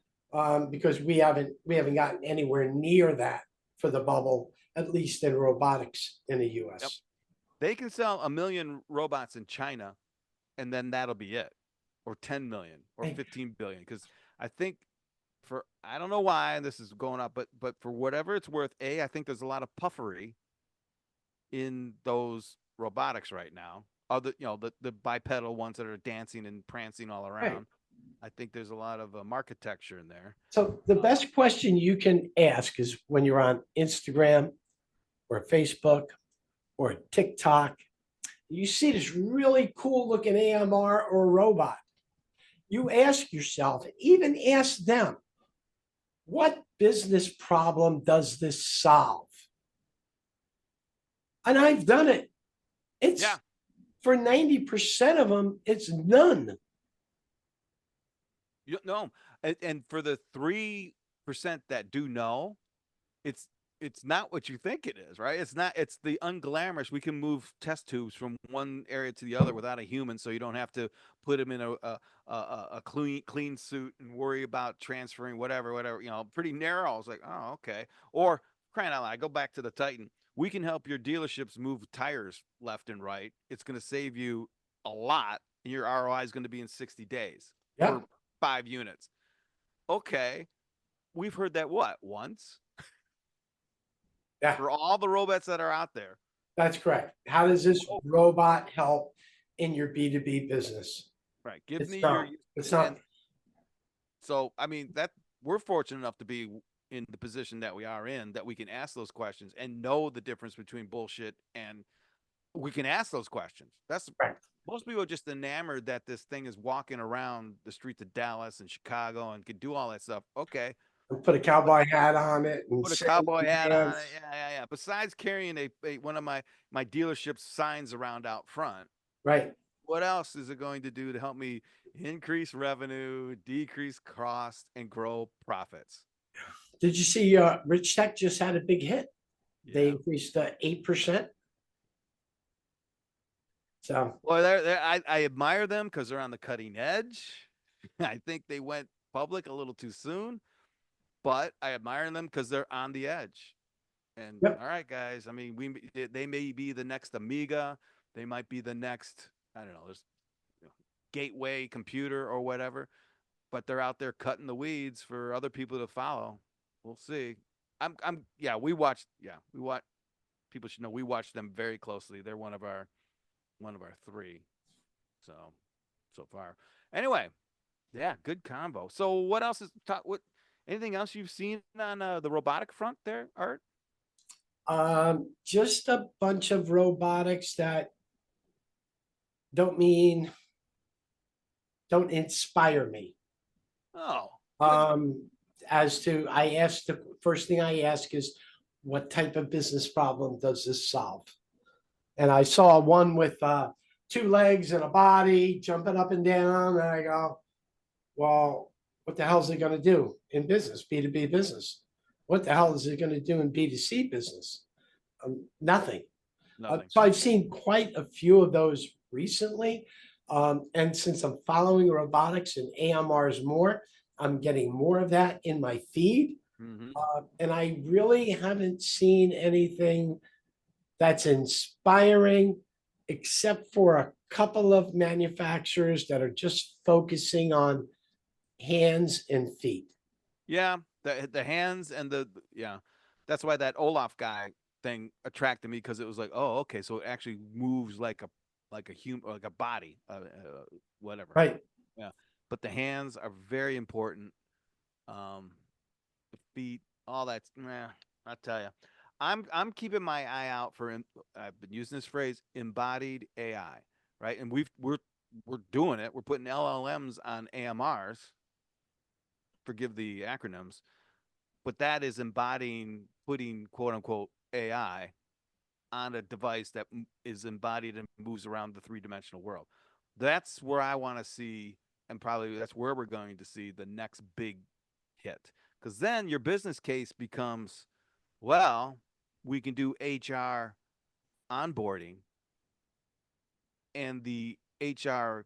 because we haven't gotten anywhere near that for the bubble, at least in robotics in the Yep. U.S. They can sell a million robots in China, and then that'll be it, or 10 million, or Hey, 15 billion. Because I think for I don't know why this is going up, but for whatever it's worth, I think there's a lot of puffery in those robotics right now. Other, the bipedal ones that are dancing and prancing all hey. around. I think there's a lot of architecture in there. So the Uh, best question you can ask is when you're on Instagram or Facebook or TikTok, you see this really cool looking AMR or robot. You ask yourself, even ask them, what business problem does this solve? And I've done it. yeah, It's for 90% of them, it's none. no, and for the 3% that do know, it's it's not what you think it is, right? It's not. It's the unglamorous. We can move test tubes from one area to the other without a human, so you don't have to put them in a clean suit and worry about transferring whatever. Pretty narrow. It's like, oh, okay. Or crying out loud, I go back to the Titan. We can help your dealerships move tires left and right. It's going to save you a lot, and your ROI is going to be in 60 days Yeah, for 5 units. Okay, we've heard that what once yeah, for all the robots that are out there. that's correct. How does this Oh, robot help in your B2B business? right. Give It's me your not. It's not. and so I mean that we're fortunate enough to be in the position that we are in that we can ask those questions and know the difference between bullshit and we can ask those questions. That's Right. most people are just enamored that this thing is walking around the streets of Dallas and Chicago and can do all that stuff. Okay. Put a But cowboy hat on it and put a sing cowboy and hat on it. dance. Yeah. Besides carrying one of my dealership signs around out front, Right. what else is it going to do to help me increase revenue, decrease cost, and grow profits? Did you see Rich Tech just had a big hit? They Yeah. increased 8%. So, Well, I admire them because they're on the cutting edge. I think they went public a little too soon, but I admire them because they're on the edge. And yep. all right, guys. I mean, they may be the next Amiga. They might be the next. I don't know. There's gateway computer or whatever. But they're out there cutting the weeds for other people to follow. We'll see. Yeah, we watch. Yeah, we watch. People should know we watch them very closely. They're one of our one of our three. So far. Anyway, yeah, good combo. So what else is what? Anything else you've seen on the robotic front there, Art? Just a bunch of robotics that don't mean don't inspire me. Oh, good. Um, as to I asked the first thing I ask is what type of business problem does this solve? And I saw one with two legs and a body jumping up and down, and I go, well, what the hell is it going to do in business, B2B business? What the hell is it going to do in B2C business? Nothing. Nothing. So I've seen quite a few of those recently. And since I'm following robotics and AMRs more, I'm getting more of that in my feed. Mm-hmm. And I really haven't seen anything that's inspiring, except for a couple of manufacturers that are just focusing on hands and feet. Yeah, the hands and the yeah, that's why that Olaf guy thing attracted me because it was like, oh, okay, so it actually moves like a human, like a body, whatever. Right. Yeah, but the hands are very important. Um, the feet, all that. Nah, I tell you, I'm keeping my eye out for. I've been using this phrase, embodied AI, right? And we're doing it. We're putting LLMs on AMRs. Forgive the acronyms, but that is embodying putting quote unquote AI on a device that is embodied and moves around the three-dimensional world. That's where I want to see, and probably that's where we're going to see the next big hit. Because then your business case becomes, well, we can do HR onboarding, and the HR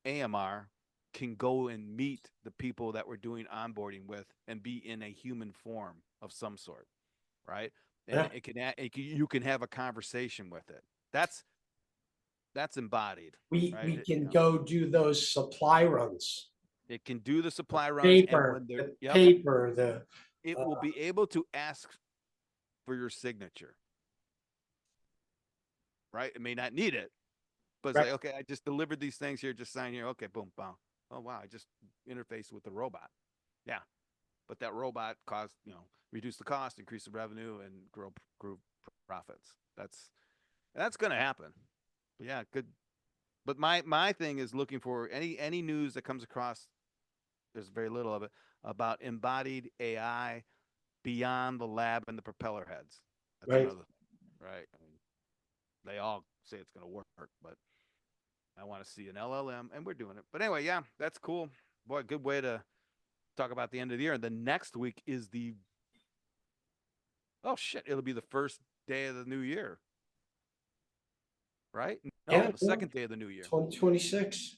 AMR can go and meet the people that we're doing onboarding with and be in a human form of some sort, right? And Yeah. you can have a conversation with it. That's embodied, right? We can go do those supply runs, It can do the supply runs, and paper, when they're the yep, paper, the it uh, will be able to ask for your signature, right? It may not need it, but it's right. like, okay, I just delivered these things here, just sign here. Okay, boom, boom. Oh wow, I just interfaced with the robot. Yeah, but that robot caused, reduce the cost, increase the revenue, and grow profits. That's going to happen. But yeah, good. But my thing is looking for any news that comes across. There's very little of it about embodied AI beyond the lab and the propeller heads. That's Right. another thing, right? I mean, they all say it's going to work, but I want to see an LLM, and we're doing it. But anyway, yeah, that's cool. Boy, good way to talk about the end of the year. And the next week is the oh shit, it'll be the first day of the new year, right? No, Yeah, the second day of the new year. 2026.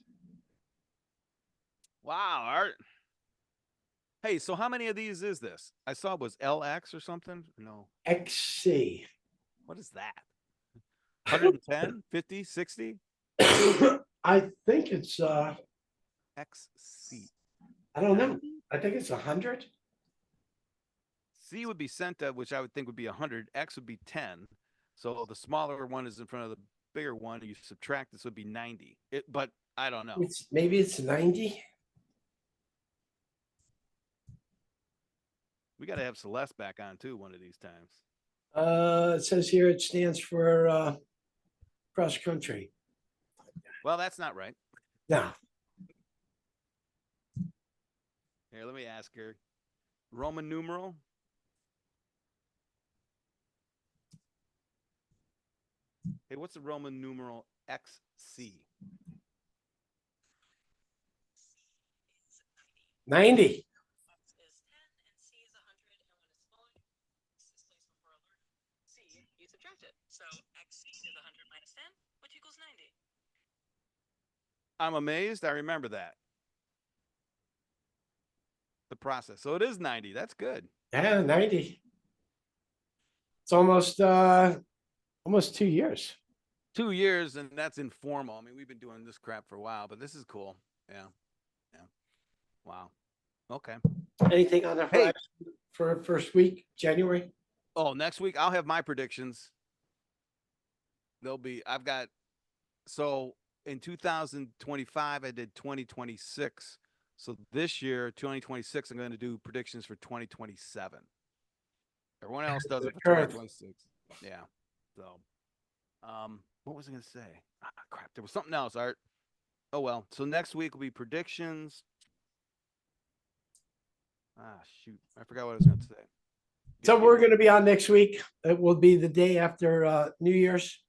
Wow, Art. Hey, so how many of these is this? I saw it was LX or something. No, XC. what is that? 110, 50, 60? I think it's XC. I don't know. 90? I think it's 100. C would be Centa, which I would think would be 100. X would be 10. So the smaller one is in front of the bigger one. You subtract this would be 90. But I don't know. It's maybe it's 90. We got to have Celeste back on too one of these times. It says here it stands for cross country. Well, that's not right. No, Here, let me ask her. Roman numeral? Hey, what's the Roman numeral XC? 90. I'm amazed. I remember that. The process. So it is 90. That's good. Yeah, 90. It's almost 2 years. 2 years, and that's informal. I mean, we've been doing this crap for a while, but this is cool. Yeah. Yeah. Wow. Okay. Anything on the Hey, horizon for first week, January? oh, next week I'll have my predictions. I've got So in 2025, I did 2026. So this year, 2026, I'm going to do predictions for 2027. Everyone else does it for Correct. 2026. Yeah. So, what was I going to say? Ah, crap. There was something else, Art. Oh, well. So next week will be predictions. Ah, shoot. I forgot what I was going to say. So Getting we're old. going to be on next week. It will be the day after New Year's.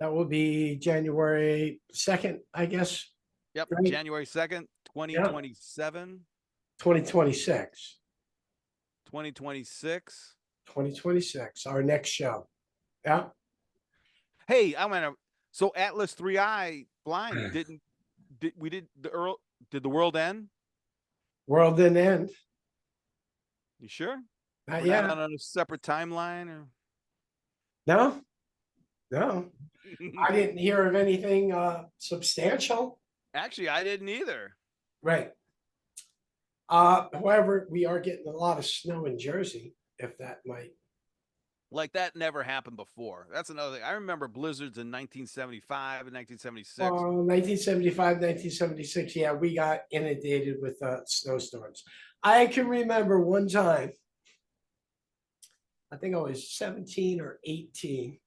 That will be January 2nd, I guess. Yep. Right? January 2nd, Yeah. 2027, 2026. 2026. 2026, our next show. Yeah. Hey, I'm going to. So Atlas 3i blind did the Earl, did the world end? World didn't end. You sure? Not We're not yet. on a separate timeline or No, no. I didn't hear of anything substantial. actually I didn't either. Right. However, we are getting a lot of snow in Jersey, if that might. Like that never happened before. That's another thing. I remember blizzards in 1975 and 1976. 1975, 1976. Yeah, we got inundated with snowstorms. I can remember one time, I think I was 17 or 18,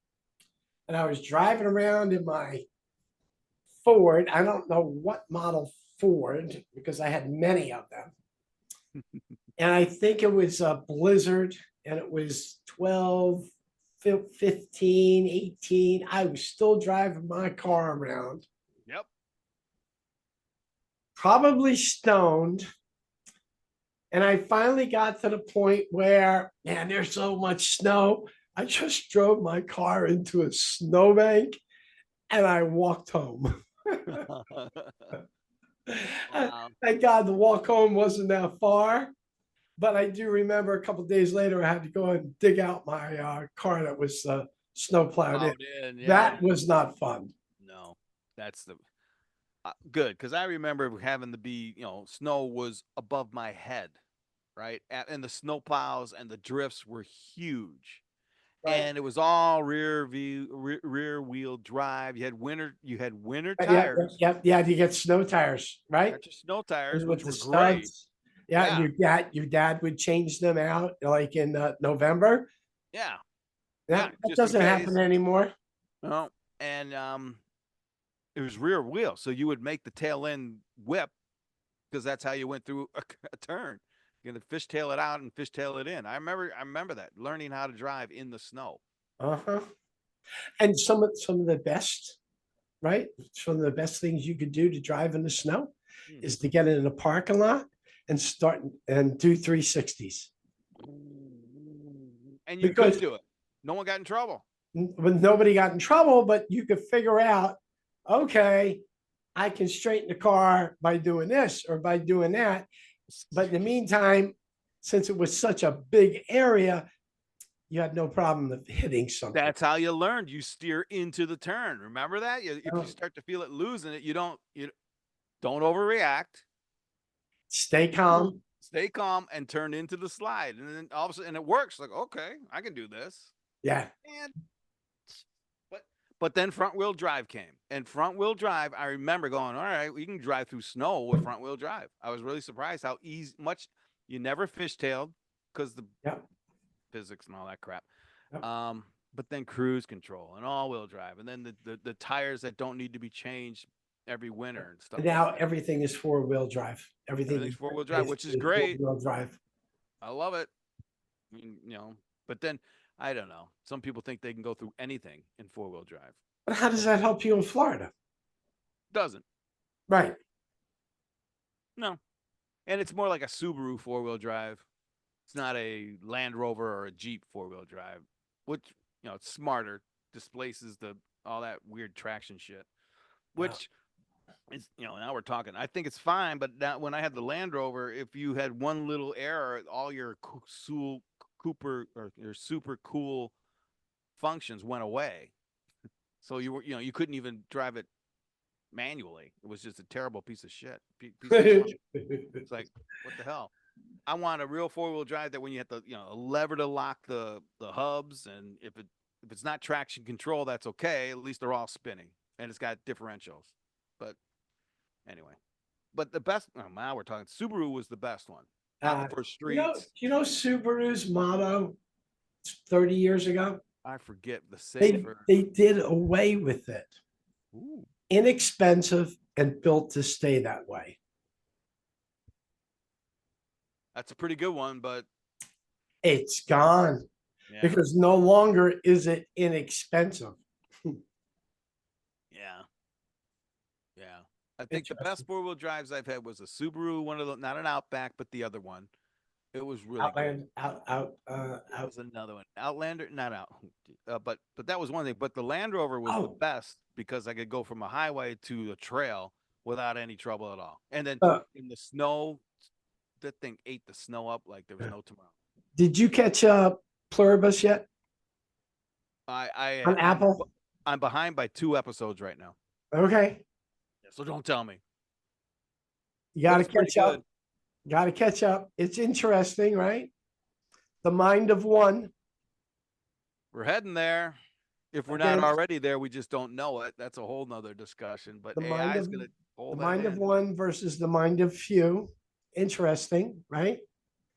and I was driving around in my Ford. I don't know what model Ford because I had many of them. And I think it was a blizzard and it was 12, 15, 18. I was still driving my car around, Yep. probably stoned. And I finally got to the point where, man, there's so much snow. I just drove my car into a snowbank and I walked home. Wow. Thank God the walk home wasn't that far. But I do remember a couple of days later, I had to go and dig out my car that was snow plowed in. Plowed in, yeah. That was not fun. No, that's the good because I remember having to be, snow was above my head, right? And the snow plows and the drifts were huge. Right. And it was all rear wheel drive. You had winter Yeah, tires, yeah, yeah. You get snow tires, right? got your snow tires, With which the were great. studs. Yeah, and Yeah, your dad would change them out like in November. yeah, Yeah, yeah, that just in doesn't happen case. anymore. No, and it was rear wheel, so you would make the tail end whip because that's how you went through a turn. You're gonna fishtail it out and fishtail it in. I remember that learning how to drive in the snow. Uh-huh. And some of the best, right? Some of the best things you could do to drive in the snow Hmm. is to get in a parking lot and start and do 360s. And you could Because do it. No one got in trouble. when nobody got in trouble, but you could figure out, okay, I can straighten the car by doing this or by doing that. But in the meantime, since it was such a big area, you had no problem of hitting something. That's how you learned. You steer into the turn. Remember that? If you Oh, start to feel it losing it, you don't overreact. stay calm. Stay calm and turn into the slide, and then all of a sudden, and it works. Like, okay, I can do this. Yeah. And but but then front wheel drive came, and front wheel drive. I remember going, all right, we can drive through snow with front wheel drive. I was really surprised how easy much you never fishtailed because the Yeah. physics and all that crap. Yeah. But then cruise control and all wheel drive, and then the tires that don't need to be changed every winter and stuff And like now that. everything is four-wheel drive. Everything's Everything four wheel drive, is, which is is great. four-wheel drive. I love it. I mean, but then I don't know. Some people think they can go through anything in four wheel drive. But how does that help you in Florida? Doesn't. Right. No. And it's more like a Subaru four wheel drive. It's not a Land Rover or a Jeep four wheel drive, which it's smarter, displaces the all that weird traction shit. Yeah. Which is now we're talking. I think it's fine, but now when I had the Land Rover, if you had one little error, all your Cooper or your super cool functions went away. So you couldn't even drive it manually. It was just a terrible piece of shit, piece of junk. It's like, what the hell? I want a real four wheel drive that when you have to, a lever to lock the hubs, and if it's not traction control, that's okay. At least they're all spinning, and it's got differentials. But anyway, but the best. Oh, now we're talking. Subaru was the best one for streets. You know Subaru's motto 30 years ago? I forget the They safer. they did away with it. Ooh, Inexpensive and built to stay that way. that's a pretty good one, but It's gone yeah, because no longer is it inexpensive. yeah, yeah. I think the best Interesting. four wheel drives I've had was a Subaru, one of the not an Outback, but the other one. It was really good. Outland, out, What out. was another one? Outlander, not out, but that was one thing. But the Land Rover was the Oh, best because I could go from a highway to a trail without any trouble at all. And then uh, in the snow, that thing ate the snow up like there was no tomorrow. did you catch Pluribus yet I on Apple? I'm behind by 2 episodes right now. Okay, So don't tell me. you But got to it's pretty catch good. up. Got to catch up. It's interesting, right? The mind of one. We're heading there. If we're not Against already there, we just don't know it. That's a whole nother discussion. But the AI mind is of gonna the hold that mind of in. one versus the mind of few. Interesting, right?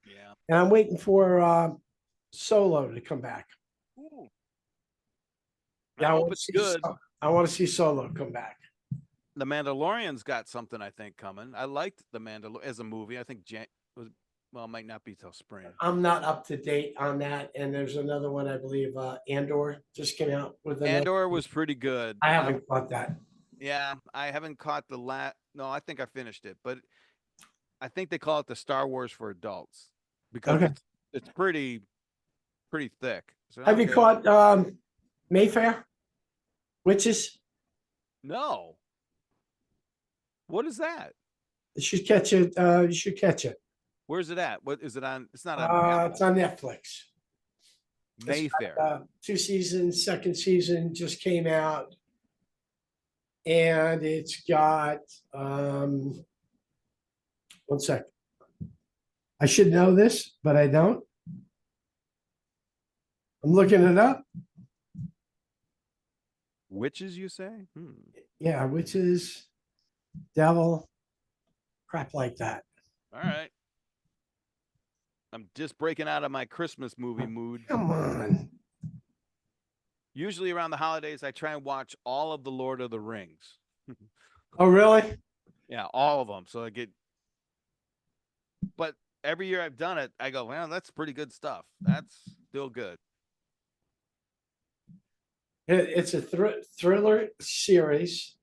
Yeah. And I'm waiting for Solo to come back. Ooh, I Yeah, hope it's good. I want to see Solo come back. The Mandalorian's got something I think coming. I liked the Mandalorian as a movie. I think was well, it might not be till spring. I'm not up to date on that. And there's another one, I believe, Andor just came out with another. Andor was pretty good. I haven't caught that. Yeah, I haven't caught the last. No, I think I finished it, but I think they call it the Star Wars for adults because Okay. it's pretty thick. So Have you okay, caught Mayfair Witches? no, what is that? You should catch it. You should catch it. Where's it at? What is it on? It's not on Apple. It's on Netflix. It's got, Mayfair. 2 seasons. Second season just came out, and it's got one sec. I should know this, but I don't. I'm looking it up. Witches, you say? Yeah, witches, devil, crap like that. All right. I'm just breaking out of my Christmas movie mood. Come on. Usually around the holidays, I try and watch all of the Lord of the Rings. Oh, really? Yeah, all of them. So I get, but every year I've done it, I go, well, that's pretty good stuff. That's still good. It's a thriller series,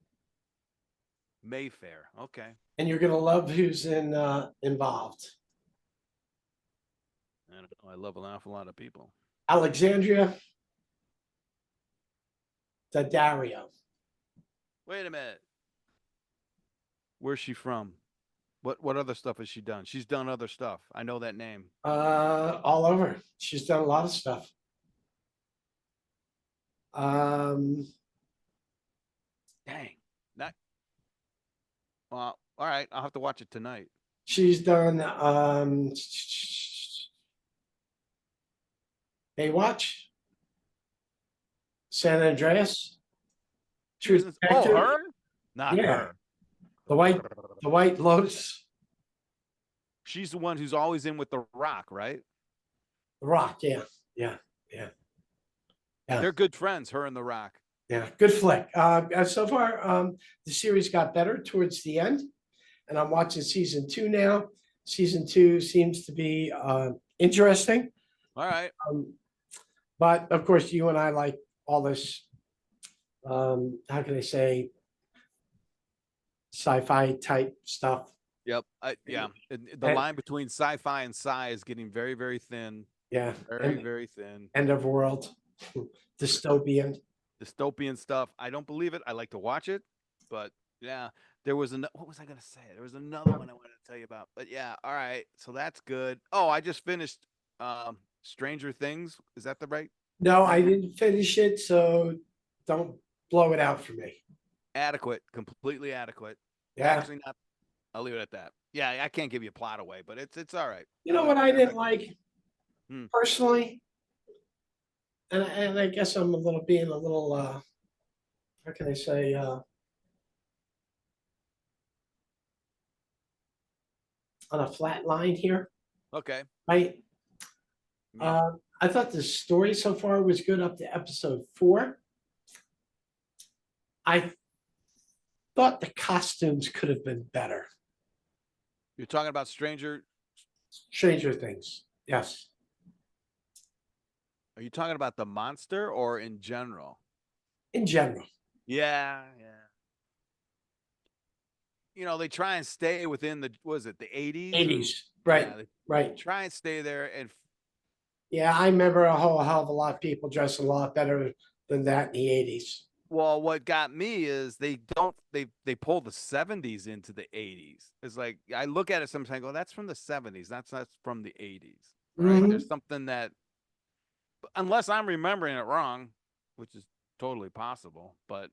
Mayfair. Okay. and you're gonna love who's involved. I don't know. I love an awful lot of people. Alexandria Daddario. Wait a minute. Where's she from? What other stuff has she done? She's done other stuff. I know that name. All over. She's done a lot of stuff. Um, Dang. Not well, all right. I'll have to watch it tonight. she's done Baywatch, San Andreas, She True was oh, Detective. her? Not Yeah, her. the White Lotus, She's the one who's always in with the Rock, right? The Rock. Yeah, yeah, yeah, yeah, They're good friends, her and the Rock. yeah. Good flick. So far, the series got better towards the end, and I'm watching season 2 now. Season 2 seems to be interesting. All right. But of course, you and I like all this, how can I say, sci-fi type stuff. Yep. Yeah. The And line between sci-fi and sci is getting very, very thin. yeah, Very, very thin. end of world, dystopian. Dystopian stuff. I don't believe it. I like to watch it, but yeah, there was what was I gonna say? There was another one I wanted to tell you about. But yeah, all right. So that's good. Oh, I just finished Stranger Things. Is that the right No, I name? didn't finish it, so don't blow it out for me. Adequate, completely adequate. Yeah. Actually not I'll leave it at that. Yeah, I can't give you a plot away, but it's all right. You know what I didn't like Hmm. personally? And I guess I'm being a little how can I say, on a flat line here, Okay. right? I mean, I thought the story so far was good up to episode 4. I thought the costumes could have been better. you're talking about Stranger. Stranger Things, yes, Are you talking about the monster or in general? in general. Yeah, yeah. They try and stay within the was it the 80s or 80s, right, yeah, they right. try and stay there and Yeah, I remember a whole hell of a lot of people dressed a lot better than that in the 80s. well, what got me is they pull the 70s into the 80s. It's like I look at it sometimes and go, that's from the 70s. That's from the 80s, right? There's Mhm. something that unless I'm remembering it wrong, which is totally possible, but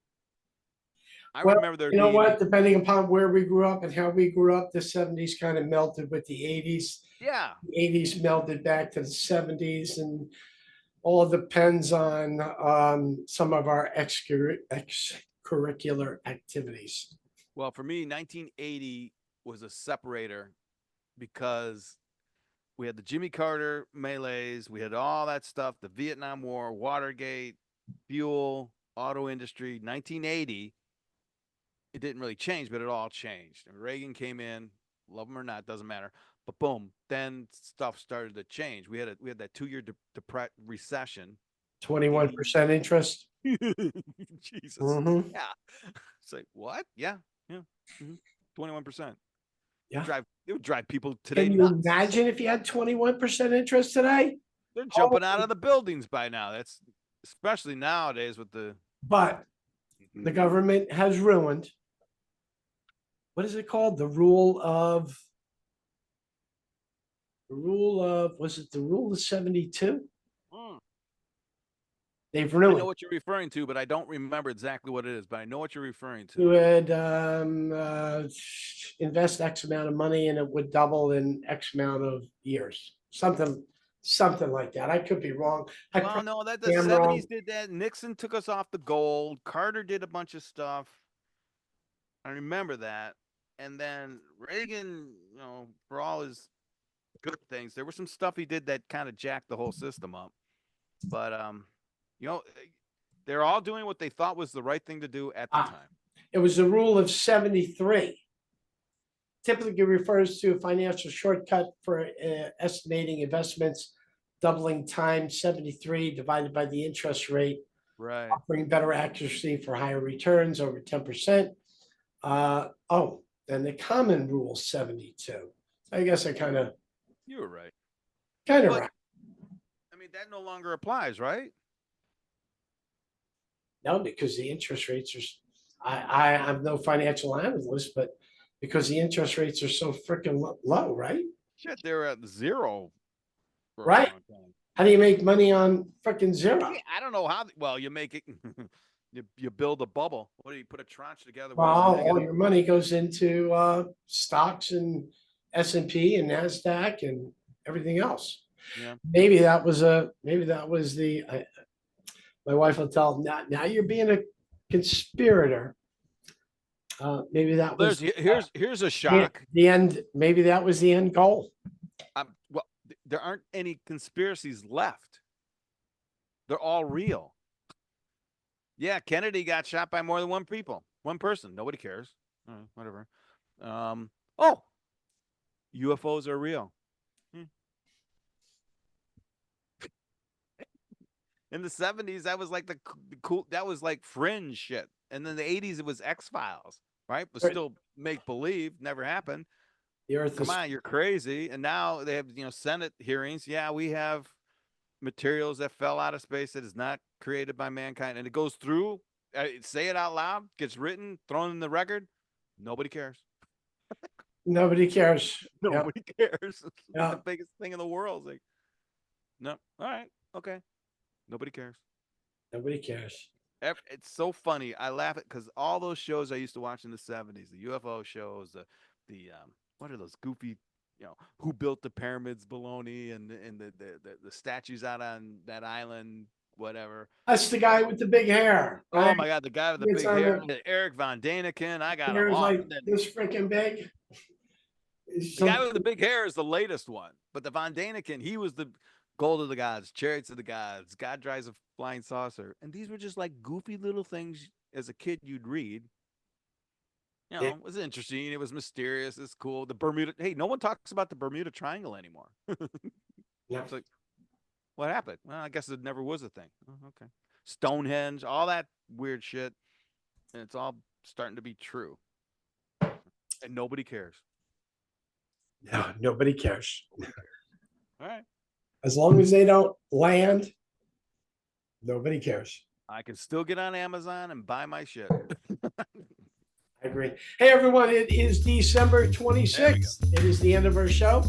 I Well, remember there you know being what? Depending upon where we grew up and how we grew up, the 70s kind of melted with the 80s. yeah. The 80s melded back to the 70s, and all depends on some of our extracurricular activities. Well, for me, 1980 was a separator because we had the Jimmy Carter melees, we had all that stuff, the Vietnam War, Watergate, fuel, auto industry. 1980, it didn't really change, but it all changed. And Reagan came in, love him or not, doesn't matter. But boom, then stuff started to change. We had that 2 year recession. 80 21% interest. Jesus. Mm-hmm. Yeah. It's like, what? Yeah. Yeah. 21%. Yeah. It would drive people today Can you nuts. imagine if you had 21% interest today? They're Oh, jumping out of the buildings by now. That's especially nowadays with the but the government has ruined, what is it called? Was it the rule of 72? Mm. They've I know ruined. what you're referring to, but I don't remember exactly what it is. But I know what you're referring to. You would invest X amount of money and it would double in X amount of years. Something like that. I could be wrong. I Well, probably no, that the am wrong. 70s did that. Nixon took us off the gold. Carter did a bunch of stuff. I remember that. And then Reagan, for all his good things, there was some stuff he did that kind of jacked the whole system up. But you know, they're all doing what they thought was the right thing to do at the Ah, time. it was the rule of 73. Typically refers to a financial shortcut for estimating investments, doubling time 73 divided by the interest rate, Right. offering better accuracy for higher returns over 10%. Then the common rule 72. I guess I You were right. kind of But right. I mean that no longer applies, right? No, because the interest rates are, I'm no financial analyst, but because the interest rates are so freaking low, right? Shit, they were at zero for a Right. long time. How do you make money on freaking zero? Yeah, I don't know how. Well, you make it. you build a bubble. What do you put a tranche together Well, where it's all negative? your money goes into stocks and S&P and NASDAQ and everything else. Yeah. Maybe that was my wife will tell now you're being a conspirator. Maybe that Well, was here's a shock. the end. Maybe that was the end goal. Well, there aren't any conspiracies left. They're all real. Yeah, Kennedy got shot by more than one person. Nobody cares. Whatever. Oh, UFOs are real. Hmm. In the 70s, that was like the cool. That was like fringe shit. And then the 80s, it was X Files, right? But still make believe. Never happened. The Earth Come is on, you're crazy. And now they have Senate hearings. Yeah, we have materials that fell out of space that is not created by mankind, and it goes through. Say it out loud, gets written, thrown in the record. Nobody cares. nobody cares. Yeah, Nobody cares. It's like the yeah, biggest thing in the world. It's like, no, all right, okay. Nobody cares. nobody cares. It's so funny. I laugh at because all those shows I used to watch in the 70s, the UFO shows, the what are those goofy, who built the pyramids, baloney, and the statues out on that island. whatever. That's the guy with the big hair, Oh right? my God, the guy with the It's big on hair, the Eric Von Daniken. I got him hair is all. like And then this freaking big. It's the guy some, with the big hair is the latest one, but the Von Daniken, he was the gold of the gods, chariots of the gods, God drives a flying saucer, and these were just like goofy little things as a kid you'd read. yeah, It was interesting. It was mysterious. It's cool. The Bermuda. Hey, no one talks about the Bermuda Triangle anymore. yeah. It's like, what happened? Well, I guess it never was a thing. Oh, okay. Stonehenge, all that weird shit, and it's all starting to be true, and nobody cares. No, nobody cares. Nobody cares. All right. As long as they don't land, nobody cares. I can still get on Amazon and buy my shit. I agree. Hey, everyone, it is December There we go. 26th. It is the end of our show.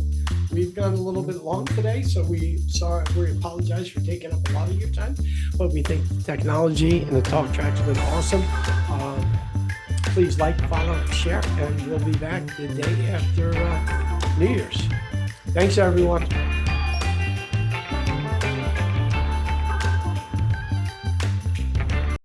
We've gone a little bit long today, so we apologize for taking up a lot of your time, but we think the technology and the talk track's been awesome. Please like, follow, share, and we'll be back the day after New Year's. Thanks, everyone.